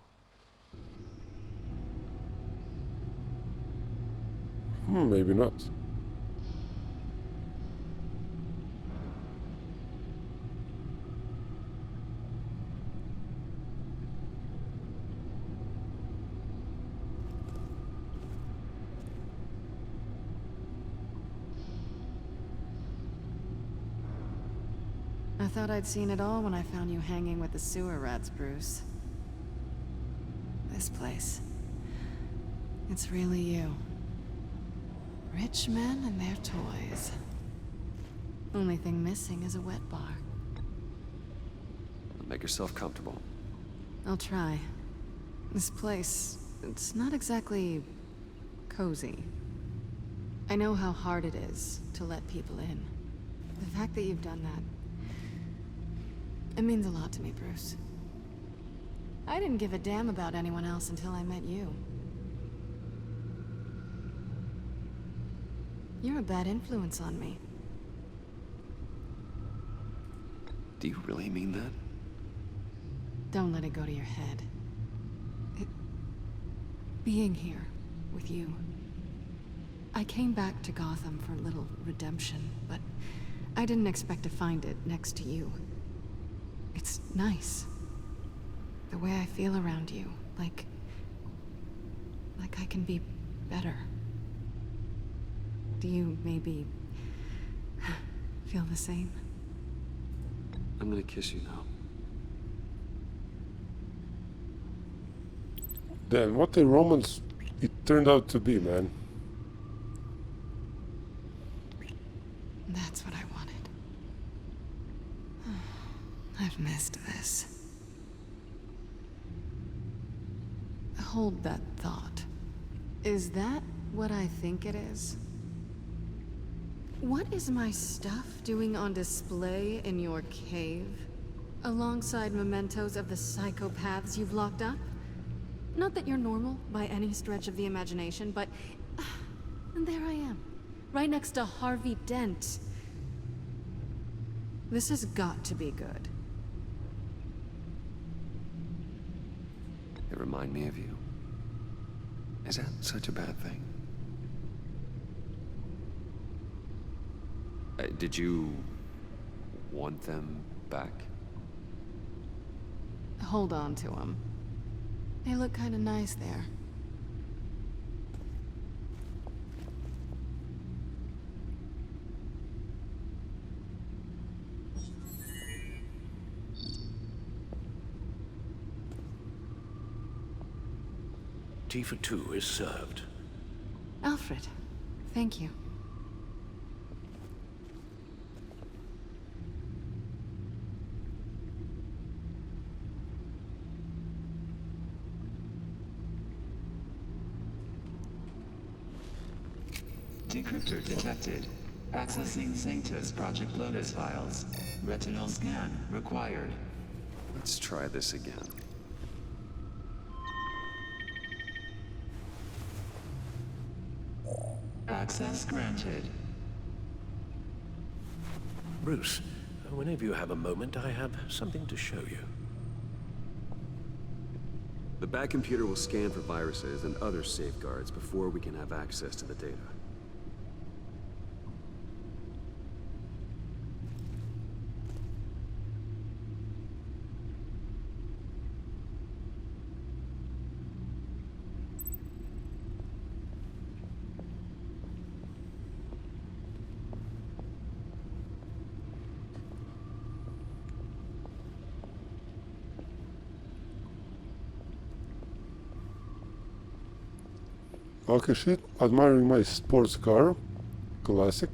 Maybe not. I thought I'd seen it all when I found you hanging with the sewer rats, Bruce. This place. It's really you. Rich men and their toys. Only thing missing is a wet bar. Make yourself comfortable. I'll try. This place, it's not exactly cozy. I know how hard it is to let people in. The fact that you've done that, it means a lot to me, Bruce. I didn't give a damn about anyone else until I met you. You're a bad influence on me. Do you really mean that? Don't let it go to your head. Being here with you. I came back to Gotham for a little redemption, but I didn't expect to find it next to you. It's nice. The way I feel around you, like I can be better. Do you maybe feel the same? I'm gonna kiss you now. Damn, what a romance it turned out to be, man. That's what I wanted. I've missed this. Hold that thought. Is that what I think it is? What is my stuff doing on display in your cave? Alongside mementos of the psychopaths you've locked up? Not that you're normal by any stretch of the imagination, but... and there I am, right next to Harvey Dent. This has got to be good. They remind me of you. Is that such a bad thing? Did you want them back? Hold on to them. They look kind of nice there. Tea for two is served. Alfred, thank you. Decryptor detected. Accessing Sanctus Project Lotus files. Retinal scan required. Let's try this again. Access granted. Bruce, whenever you have a moment, I have something to show you. The back computer will scan for viruses and other safeguards before we can have access to the data. Okay, shit. Admiring my sports car. Classic.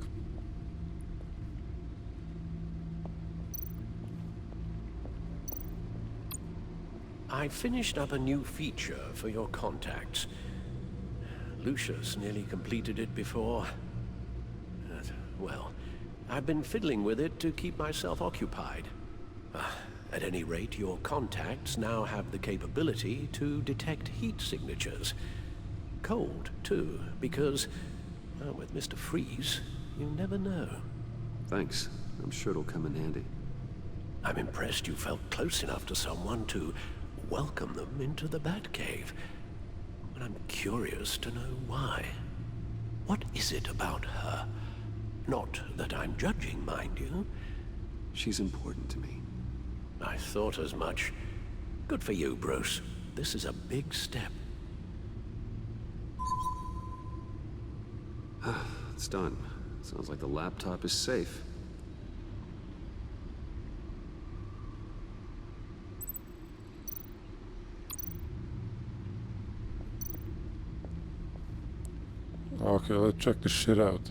I finished up a new feature for your contacts. Lucius nearly completed it before. Well, I've been fiddling with it to keep myself occupied. At any rate, your contacts now have the capability to detect heat signatures. Cold, too, because, well, with Mr. Freeze, you never know. Thanks. I'm sure it'll come in handy. I'm impressed you felt close enough to someone to welcome them into the Batcave. But I'm curious to know why. What is it about her? Not that I'm judging, mind you. She's important to me. I thought as much. Good for you, Bruce. This is a big step. It's done. Sounds like the laptop is safe. Okay, let's check this shit out.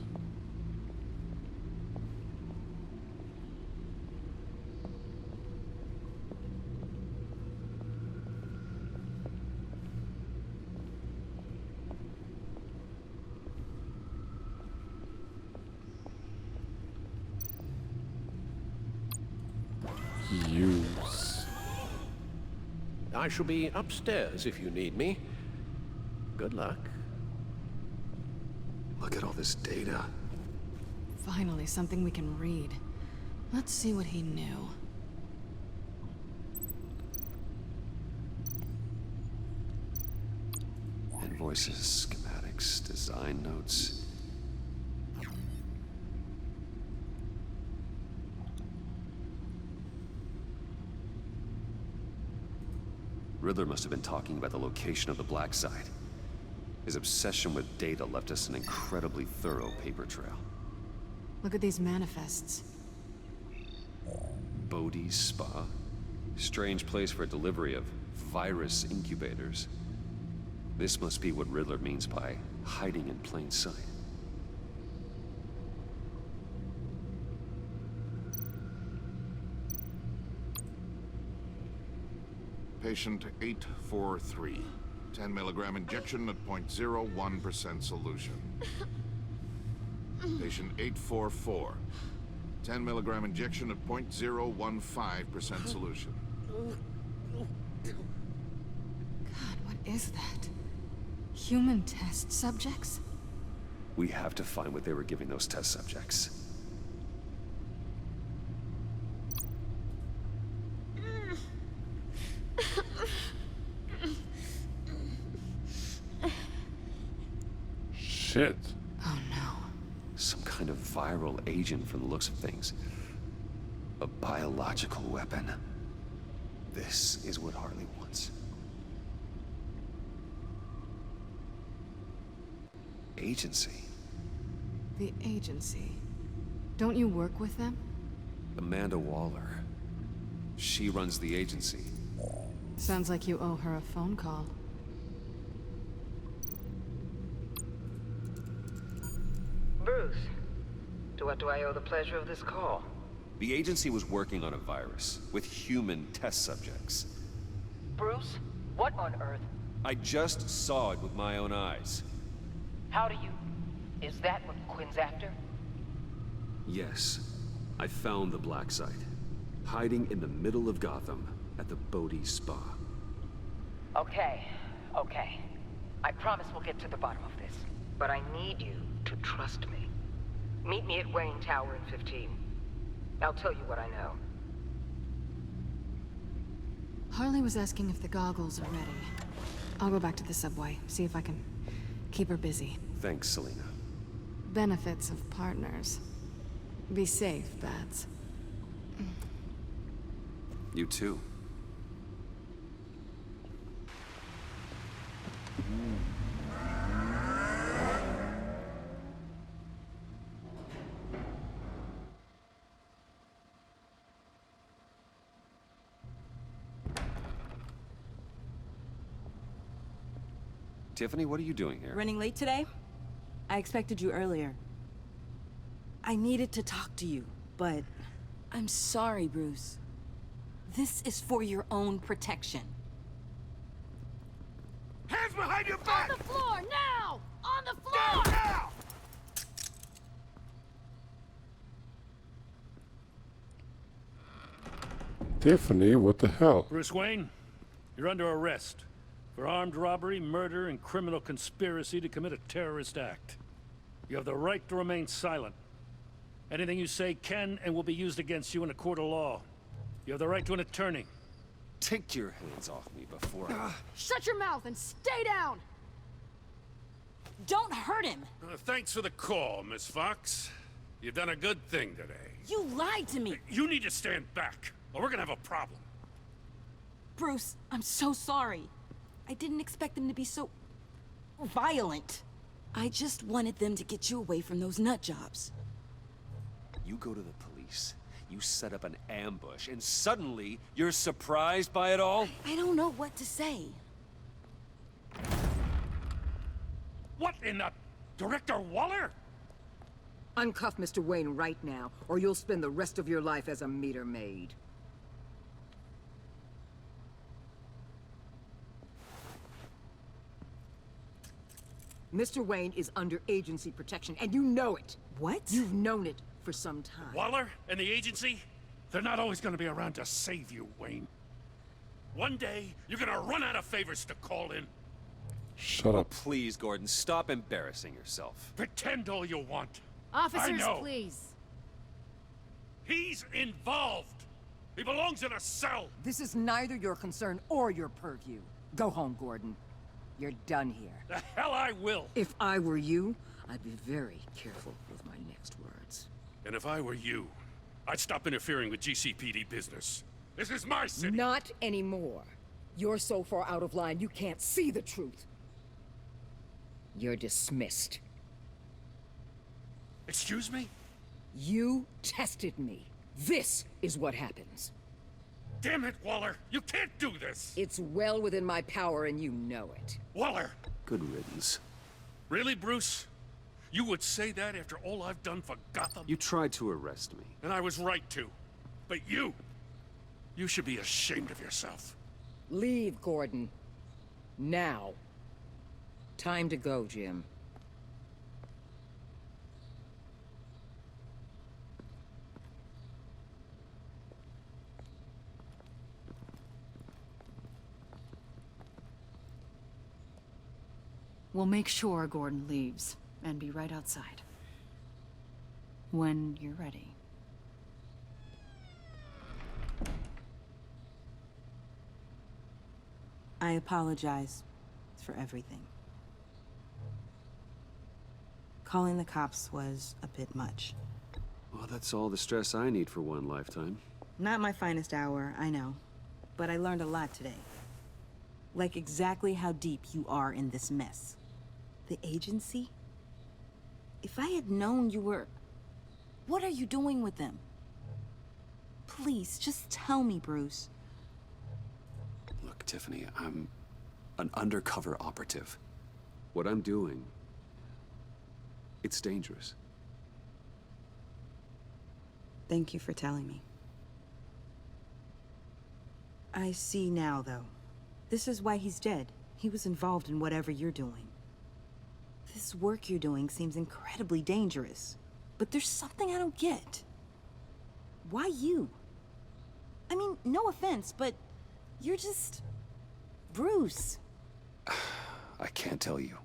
Use. I shall be upstairs if you need me. Good luck. Look at all this data. Finally, something we can read. Let's see what he knew. Invoices, schematics, design notes. Riddler must have been talking about the location of the Black Site. His obsession with data left us an incredibly thorough paper trail. Look at these manifests. Bodhi's Spa? Strange place for a delivery of virus incubators. This must be what Riddler means by hiding in plain sight. Patient 843. 10 milligram injection at 0.01% solution. Patient 844. 10 milligram injection at 0.015% solution. God, what is that? Human test subjects? We have to find what they were giving those test subjects. Shit. Oh no. Some kind of viral agent from the looks of things. A biological weapon. This is what Harley wants. Agency. The agency. Don't you work with them? Amanda Waller. She runs the agency. Sounds like you owe her a phone call. Bruce, to what do I owe the pleasure of this call? The agency was working on a virus with human test subjects. Bruce, what on earth? I just saw it with my own eyes. How do you... Is that what Quinn's after? Yes, I found the Black Site, hiding in the middle of Gotham at the Bodhi Spa. Okay. I promise we'll get to the bottom of this. But I need you to trust me. Meet me at Wayne Tower in 15. I'll tell you what I know. Harley was asking if the goggles are ready. I'll go back to the subway, see if I can keep her busy. Thanks, Selena. Benefits of partners. Be safe, Bats. You too. Tiffany, what are you doing here? Running late today? I expected you earlier. I needed to talk to you, but... I'm sorry, Bruce. This is for your own protection. Hands behind your back! On the floor, now! On the floor! Down now! Tiffany, what the hell? Bruce Wayne, you're under arrest for armed robbery, murder, and criminal conspiracy to commit a terrorist act. You have the right to remain silent. Anything you say can and will be used against you in a court of law. You have the right to an attorney. Take your hands off me before I... Shut your mouth and stay down! Don't hurt him! Thanks for the call, Miss Fox. You've done a good thing today. You lied to me! You need to stand back, or we're gonna have a problem. Bruce, I'm so sorry. I didn't expect them to be so... violent. I just wanted them to get you away from those nut jobs. You go to the police, you set up an ambush, and suddenly you're surprised by it all? I don't know what to say. What in the... Director Waller? Uncuff Mr. Wayne right now, or you'll spend the rest of your life as a meter maid. Mr. Wayne is under agency protection, and you know it. What? You've known it for some time. Waller and the agency? They're not always gonna be around to save you, Wayne. One day, you're gonna run out of favors to call in. Shut up. Please, Gordon, stop embarrassing yourself. Pretend all you want. Officers, I know. please. He's involved. He belongs in a cell. This is neither your concern or your purview. Go home, Gordon. You're done here. The hell I will. If I were you, I'd be very careful with my next words. And if I were you, I'd stop interfering with GCPD business. This is my city. Not anymore. You're so far out of line, you can't see the truth. You're dismissed. Excuse me? You tested me. This is what happens. Damn it, Waller! You can't do this! It's well within my power and you know it. Waller! Good riddance. Really, Bruce? You would say that after all I've done for Gotham? You tried to arrest me. And I was right to. But you should be ashamed of yourself. Leave, Gordon. Now. Time to go, Jim. We'll make sure Gordon leaves, and be right outside. When you're ready. I apologize for everything. Calling the cops was a bit much. Well, that's all the stress I need for one lifetime. Not my finest hour, I know. But I learned a lot today. Like exactly how deep you are in this mess. The agency? If I had known you were... What are you doing with them? Please, just tell me, Bruce. Look, Tiffany, I'm an undercover operative. What I'm doing, it's dangerous. Thank you for telling me. I see now, though. This is why he's dead. He was involved in whatever you're doing. This work you're doing seems incredibly dangerous. But there's something I don't get. Why you? I mean, no offense, but you're just... Bruce. I can't tell you.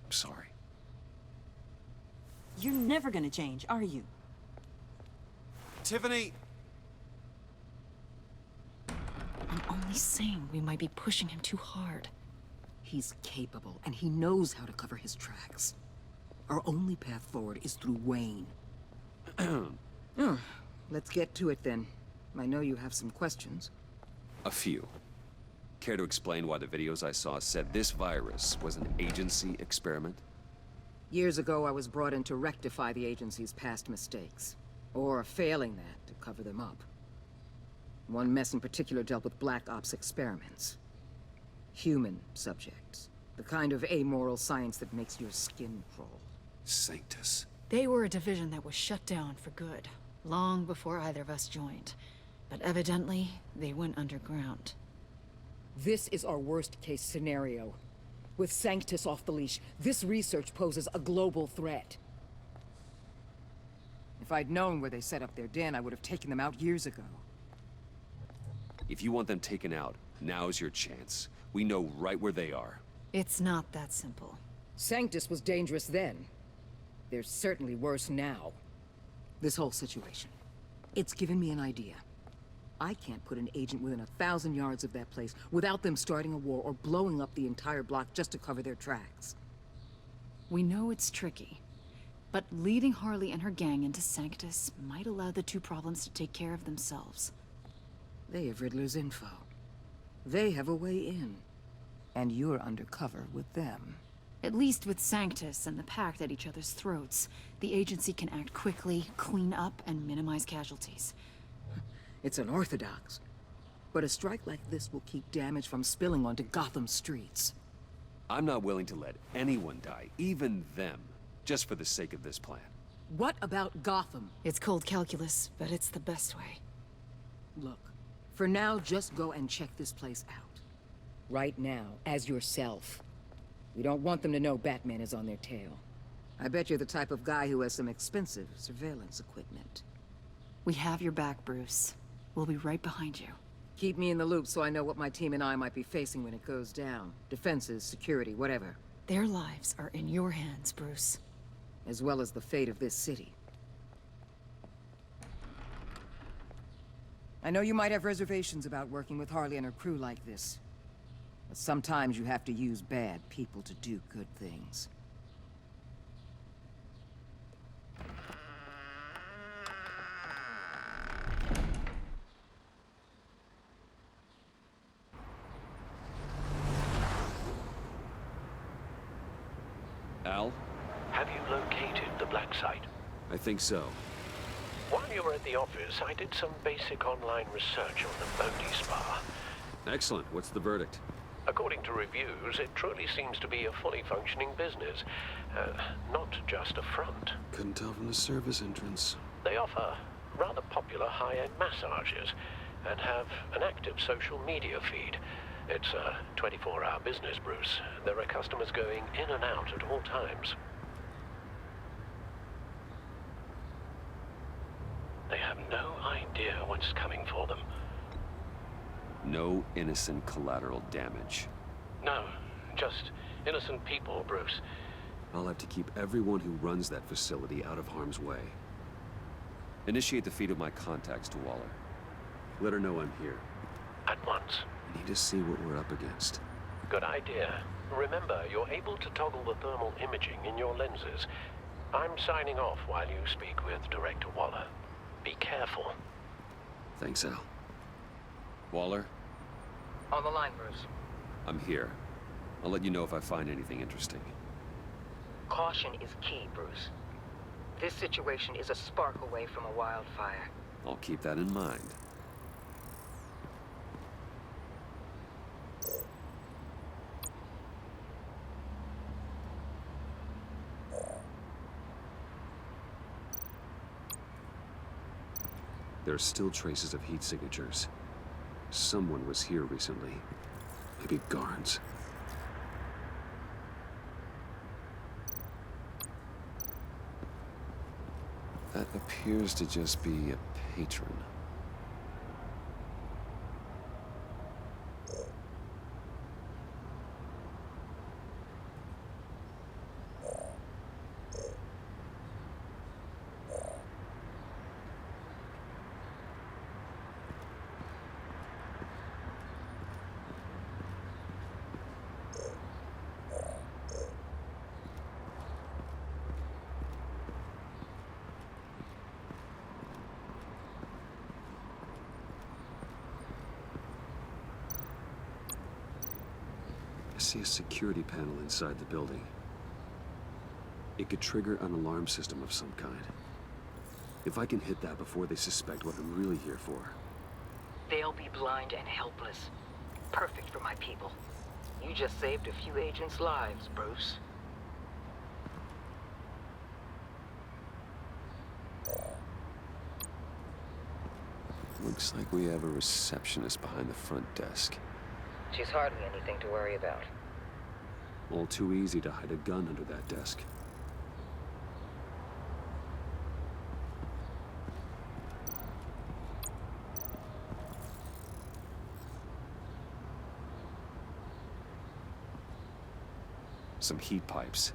I'm sorry. You're never gonna change, are you? Tiffany! I'm only saying we might be pushing him too hard. He's capable, and he knows how to cover his tracks. Our only path forward is through Wayne. Let's get to it then. I know you have some questions. A few. Care to explain why the videos I saw said this virus was an agency experiment? Years ago, I was brought in to rectify the agency's past mistakes. Or failing that, to cover them up. One mess in particular dealt with Black Ops experiments. Human subjects. The kind of amoral science that makes your skin crawl. Sanctus. They were a division that was shut down for good, long before either of us joined. But evidently, they went underground. This is our worst-case scenario. With Sanctus off the leash, this research poses a global threat. If I'd known where they set up their den, I would have taken them out years ago. If you want them taken out, now's your chance. We know right where they are. It's not that simple. Sanctus was dangerous then. They're certainly worse now. This whole situation, it's given me an idea. I can't put an agent within 1,000 yards of that place without them starting a war or blowing up the entire block just to cover their tracks. We know it's tricky, but leading Harley and her gang into Sanctus might allow the two problems to take care of themselves. They have Riddler's info. They have a way in. And you're undercover with them. At least with Sanctus and the Pact at each other's throats, the agency can act quickly, clean up, and minimize casualties. It's unorthodox. But a strike like this will keep damage from spilling onto Gotham streets. I'm not willing to let anyone die, even them, just for the sake of this plan. What about Gotham? It's cold calculus, but it's the best way. Look, for now, just go and check this place out. Right now, as yourself. We don't want them to know Batman is on their tail. I bet you're the type of guy who has some expensive surveillance equipment. We have your back, Bruce. We'll be right behind you. Keep me in the loop so I know what my team and I might be facing when it goes down. Defenses, security, whatever. Their lives are in your hands, Bruce. As well as the fate of this city. I know you might have reservations about working with Harley and her crew like this. But sometimes you have to use bad people to do good things. Al? Have you located the black site? I think so. While you were at the office, I did some basic online research on the Bodhi Spa. Excellent. What's the verdict? According to reviews, it truly seems to be a fully functioning business, not just a front. Couldn't tell from the service entrance. They offer rather popular high-end massages and have an active social media feed. It's a 24-hour business, Bruce. There are customers going in and out at all times. They have no idea what's coming for them. No innocent collateral damage. No, just innocent people, Bruce. I'll have to keep everyone who runs that facility out of harm's way. Initiate the feed of my contacts to Waller. Let her know I'm here. At once. I need to see what we're up against. Good idea. Remember, you're able to toggle the thermal imaging in your lenses. I'm signing off while you speak with Director Waller. Be careful. Thanks, Al. Waller? On the line, Bruce. I'm here. I'll let you know if I find anything interesting. Caution is key, Bruce. This situation is a spark away from a wildfire. I'll keep that in mind. There are still traces of heat signatures. Someone was here recently. Maybe guards. That appears to just be a patron. I see a security panel inside the building. It could trigger an alarm system of some kind. If I can hit that before they suspect what I'm really here for. They'll be blind and helpless. Perfect for my people. You just saved a few agents' lives, Bruce. Looks like we have a receptionist behind the front desk. She's hardly anything to worry about. All too easy to hide a gun under that desk. some heat pipes.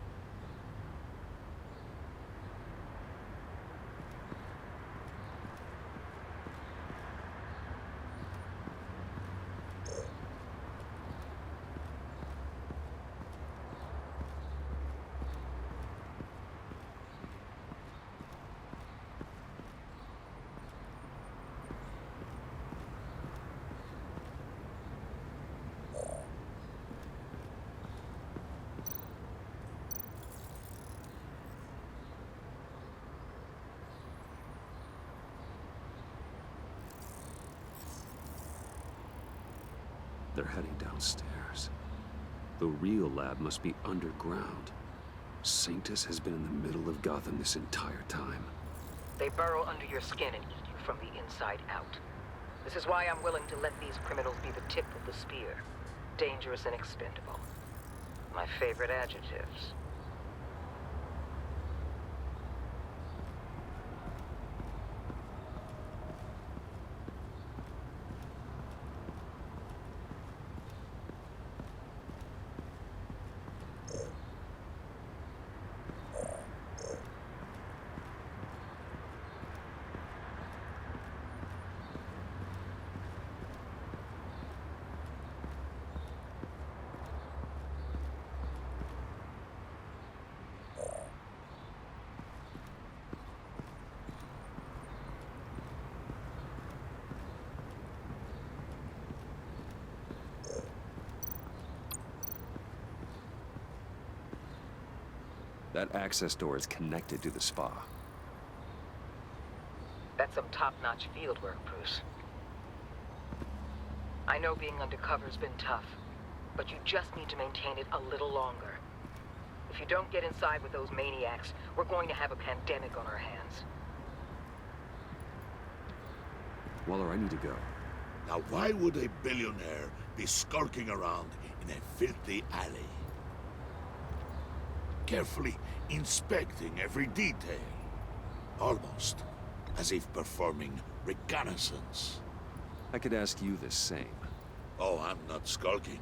They're heading downstairs. The real lab must be underground. Sanctus has been in the middle of Gotham this entire time. They burrow under your skin and eat you from the inside out. This is why I'm willing to let these criminals be the tip of the spear. Dangerous and expendable. My favorite adjectives. That access door is connected to the spa. That's some top-notch field work, Bruce. I know being undercover's been tough, but you just need to maintain it a little longer. If you don't get inside with those maniacs, we're going to have a pandemic on our hands. Waller, I need to go. Now why would a billionaire be skulking around in a filthy alley? Carefully inspecting every detail. Almost as if performing reconnaissance. I could ask you the same. Oh, I'm not skulking.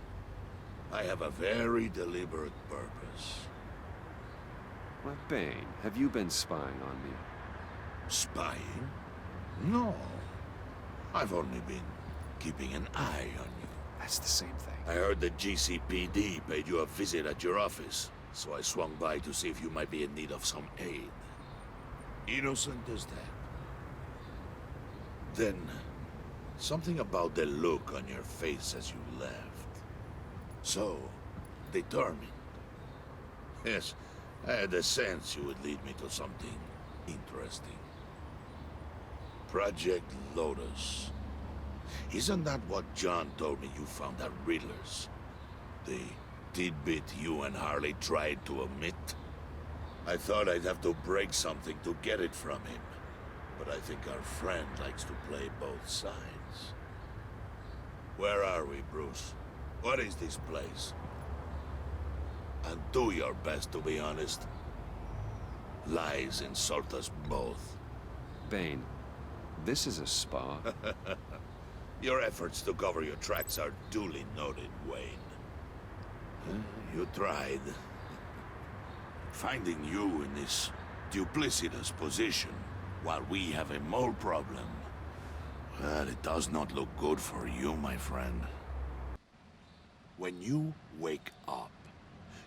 I have a very deliberate purpose. Why, Bane, have you been spying on me? Spying? No. I've only been keeping an eye on you. That's the same thing. I heard the GCPD paid you a visit at your office, so I swung by to see if you might be in need of some aid. Innocent as that. Then, something about the look on your face as you left. So, determined. Yes, I had a sense you would lead me to something interesting. Project Lotus. Isn't that what John told me you found at Riddler's? The tidbit you and Harley tried to omit? I thought I'd have to break something to get it from him. But I think our friend likes to play both sides. Where are we, Bruce? What is this place? And do your best to be honest. Lies insult us both. Bane, this is a spa. Your efforts to cover your tracks are duly noted, Wayne. You tried. Finding you in this duplicitous position while we have a mole problem. Well, it does not look good for you, my friend. When you wake up,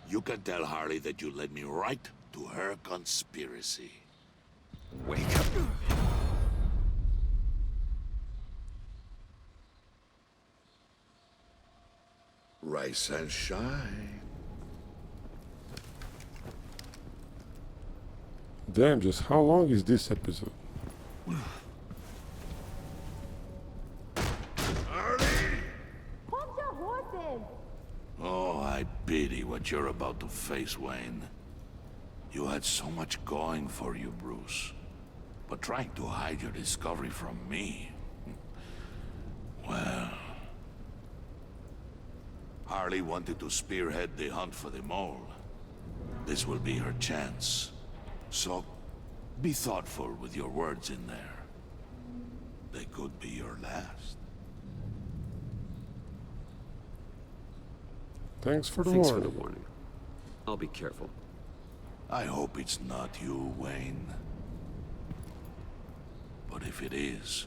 you can tell Harley that you led me right to her conspiracy. Wake up. Rise and shine. Damn, just how long is this episode? Oh, I pity what you're about to face, Wayne. You had so much going for you, Bruce. But trying to hide your discovery from me... Well... Harley wanted to spearhead the hunt for the mole. This will be her chance. So, be thoughtful with your words in there. They could be your last. Thanks for the Thanks warning. for the warning. I'll be careful. I hope it's not you, Wayne. But if it is,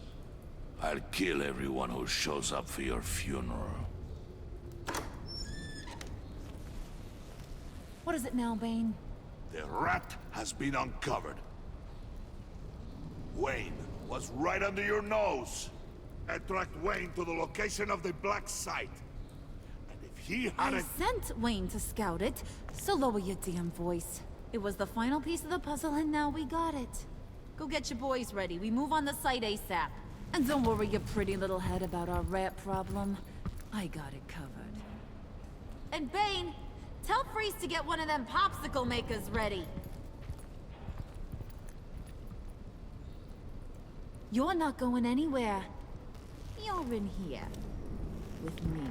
I'll kill everyone who shows up for your funeral. What is it now, Bane? The rat has been uncovered. Wayne was right under your nose. I tracked Wayne to the location of the black site. And if he I hadn't... sent Wayne to scout it, so lower your damn voice. It was the final piece of the puzzle, and now we got it. Go get your boys ready. We move on the site ASAP. And don't worry your pretty little head about our rat problem. I got it covered. And Bane, tell Freeze to get one of them popsicle makers ready. You're not going anywhere. You're in here. With me.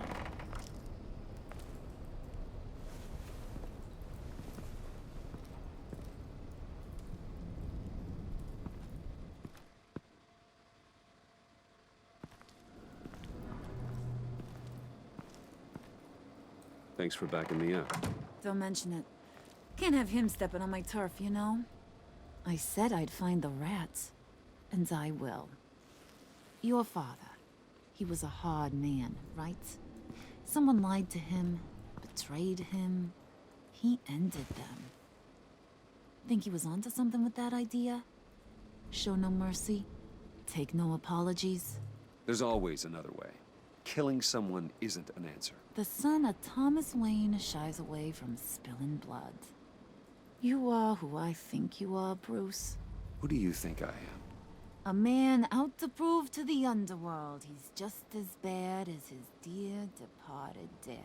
Thanks for backing me up. Don't mention it. Can't have him stepping on my turf, you know? I said I'd find the rats. And I will. Your father. He was a hard man, right? Someone lied to him, betrayed him. He ended them. Think he was onto something with that idea? Show no mercy? Take no apologies? There's always another way. Killing someone isn't an answer. The son of Thomas Wayne shies away from spilling blood. You are who I think you are, Bruce. Who do you think I am? A man out to prove to the underworld he's just as bad as his dear departed dad.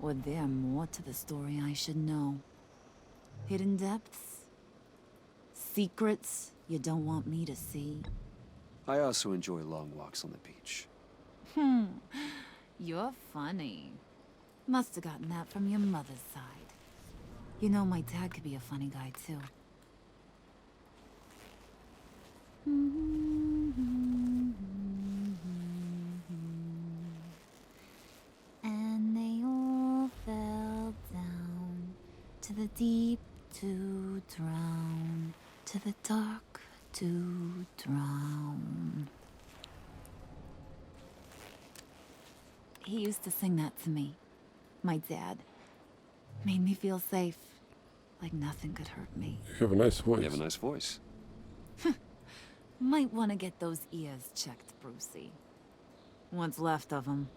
Or there more to the story I should know? Hidden depths? Secrets you don't want me to see? I also enjoy long walks on the beach. You're funny. Must have gotten that from your mother's side. You know, my dad could be a funny guy, too. And they all fell down to the deep to drown, to the dark to drown. He used to sing that to me. My dad. Made me feel safe. Like nothing could hurt me. You have a nice voice. You have a nice voice. Might want to get those ears checked, Brucey. What's left of them.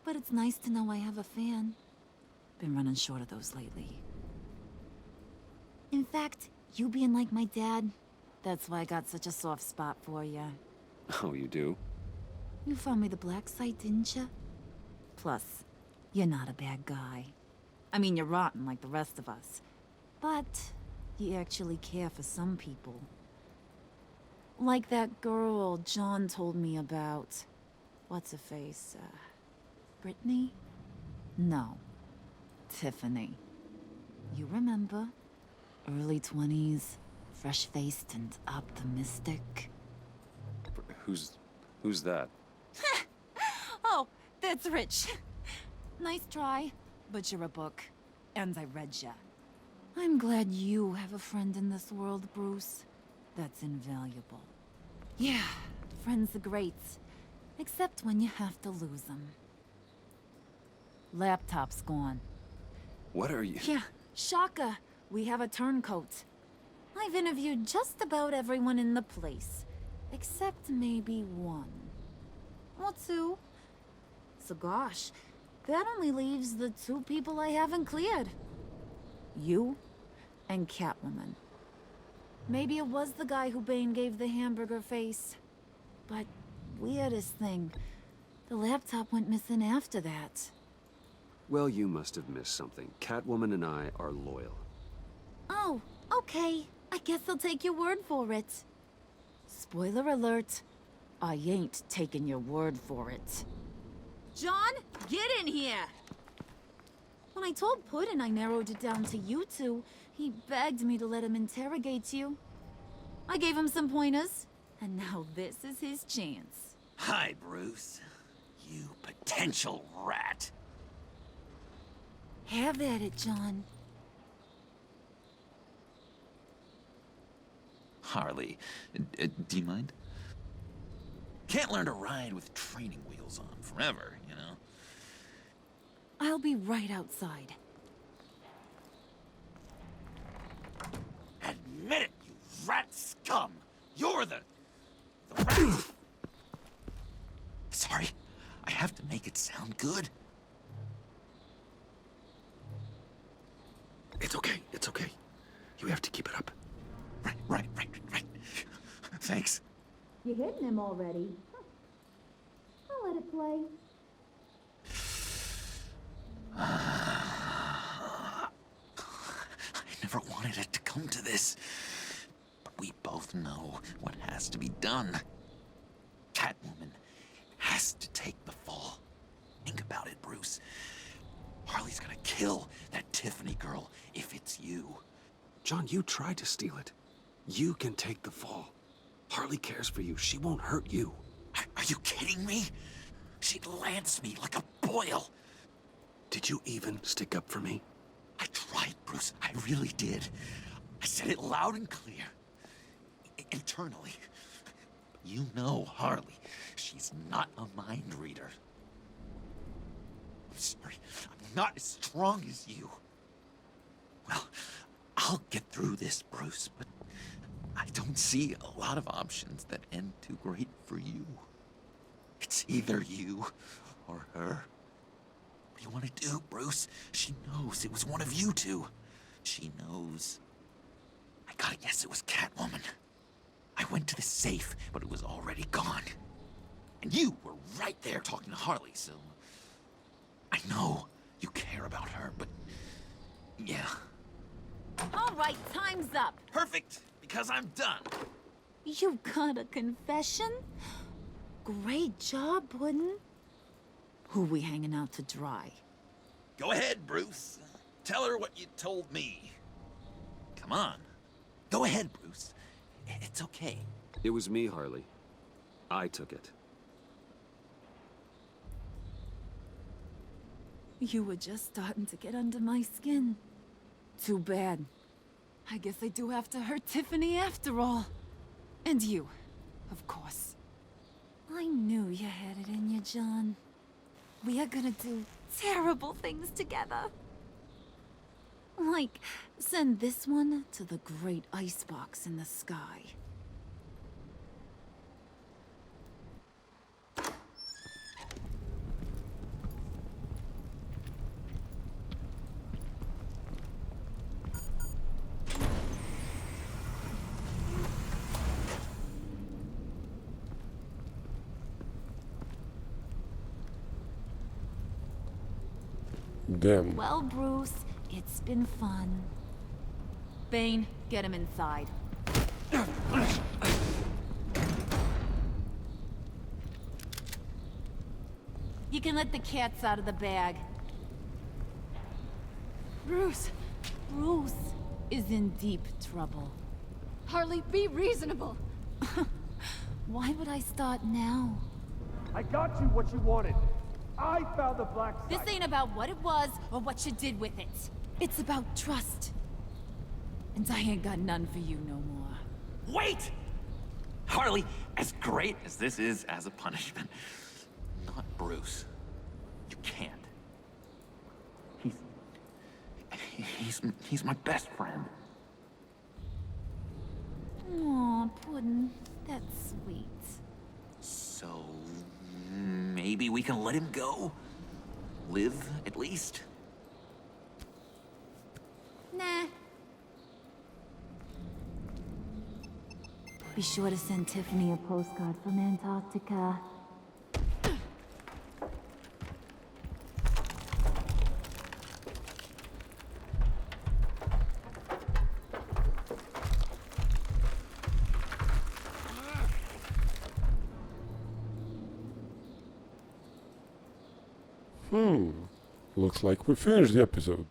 But it's nice to know I have a fan. Been running short of those lately. In fact, you being like my dad, that's why I got such a soft spot for you. Oh, you do? You found me the black site, didn't you? Plus, you're not a bad guy. I mean, you're rotten like the rest of us. But you actually care for some people. Like that girl John told me about. What's her face? Brittany? No. Tiffany. You remember? Early 20s, fresh-faced and optimistic. Who's that? Oh, that's Rich. Nice try, but you're a book. And I read ya. I'm glad you have a friend in this world, Bruce. That's invaluable. Yeah, friends are great. Except when you have to lose them. Laptop's gone. What are you... Yeah, shocker. We have a turncoat. I've interviewed just about everyone in the place. Except maybe one. Or two. So gosh, that only leaves the two people I haven't cleared. You and Catwoman. Maybe it was the guy who Bane gave the hamburger face. But weirdest thing, the laptop went missing after that. Well, you must have missed something. Catwoman and I are loyal. Oh, okay. I guess I'll take your word for it. Spoiler alert. I ain't taking your word for it. John, get in here! When I told Puddin' I narrowed it down to you two, he begged me to let him interrogate you. I gave him some pointers, and now this is his chance. Hi, Bruce. You potential rat. Have at it, John. Harley, do you mind? Can't learn to ride with training wheels on forever, you know? I'll be right outside. Admit it, you rat scum! You're the rat! Sorry, I have to make it sound good. It's okay, it's okay. You have to keep it up. Right. Thanks. You hitting him already? I'll let it play. I never wanted it to come to this. But we both know what has to be done. Catwoman has to take the fall. Think about it, Bruce. Harley's gonna kill that Tiffany girl if it's you. John, you tried to steal it. You can take the fall. Harley cares for you. She won't hurt you. Are you kidding me? She'd lance me like a boil. Did you even stick up for me? I tried, Bruce. I really did. I said it loud and clear. Internally. You know Harley. She's not a mind reader. I'm sorry. I'm not as strong as you. Well, I'll get through this, Bruce, but I don't see a lot of options that end too great for you. It's either you or her. What do you want to do, Bruce? She knows it was one of you two. She knows. I gotta guess it was Catwoman. I went to the safe, but it was already gone. And you were right there talking to Harley, so... I know you care about her, but... yeah. All right, time's up. Perfect, because I'm done. You got a confession? Great job, Puddin'. Who we hanging out to dry? Go ahead, Bruce. Tell her what you told me. Come on. Go ahead, Bruce. It's okay. It was me, Harley. I took it. You were just starting to get under my skin. Too bad. I guess I do have to hurt Tiffany after all. And you, of course. I knew you had it in you, John. We are gonna do terrible things together. Like, send this one to the great icebox in the sky. Damn. Well, Bruce, it's been fun. Bane, get him inside. You can let the cats out of the bag. Bruce! Bruce is in deep trouble. Harley, be reasonable! Why would I start now? I got you what you wanted. I found the black This ain't about what it was or what you did with it. It's about trust. And I ain't got none for you no more. Wait! Harley, as great as this is as a punishment, not Bruce. You can't. He's my best friend. Aw, Puddin', that's sweet. So, maybe we can let him go? Live, at least? Nah. Be sure to send Tiffany a postcard from Antarctica. Looks like we finished the episode.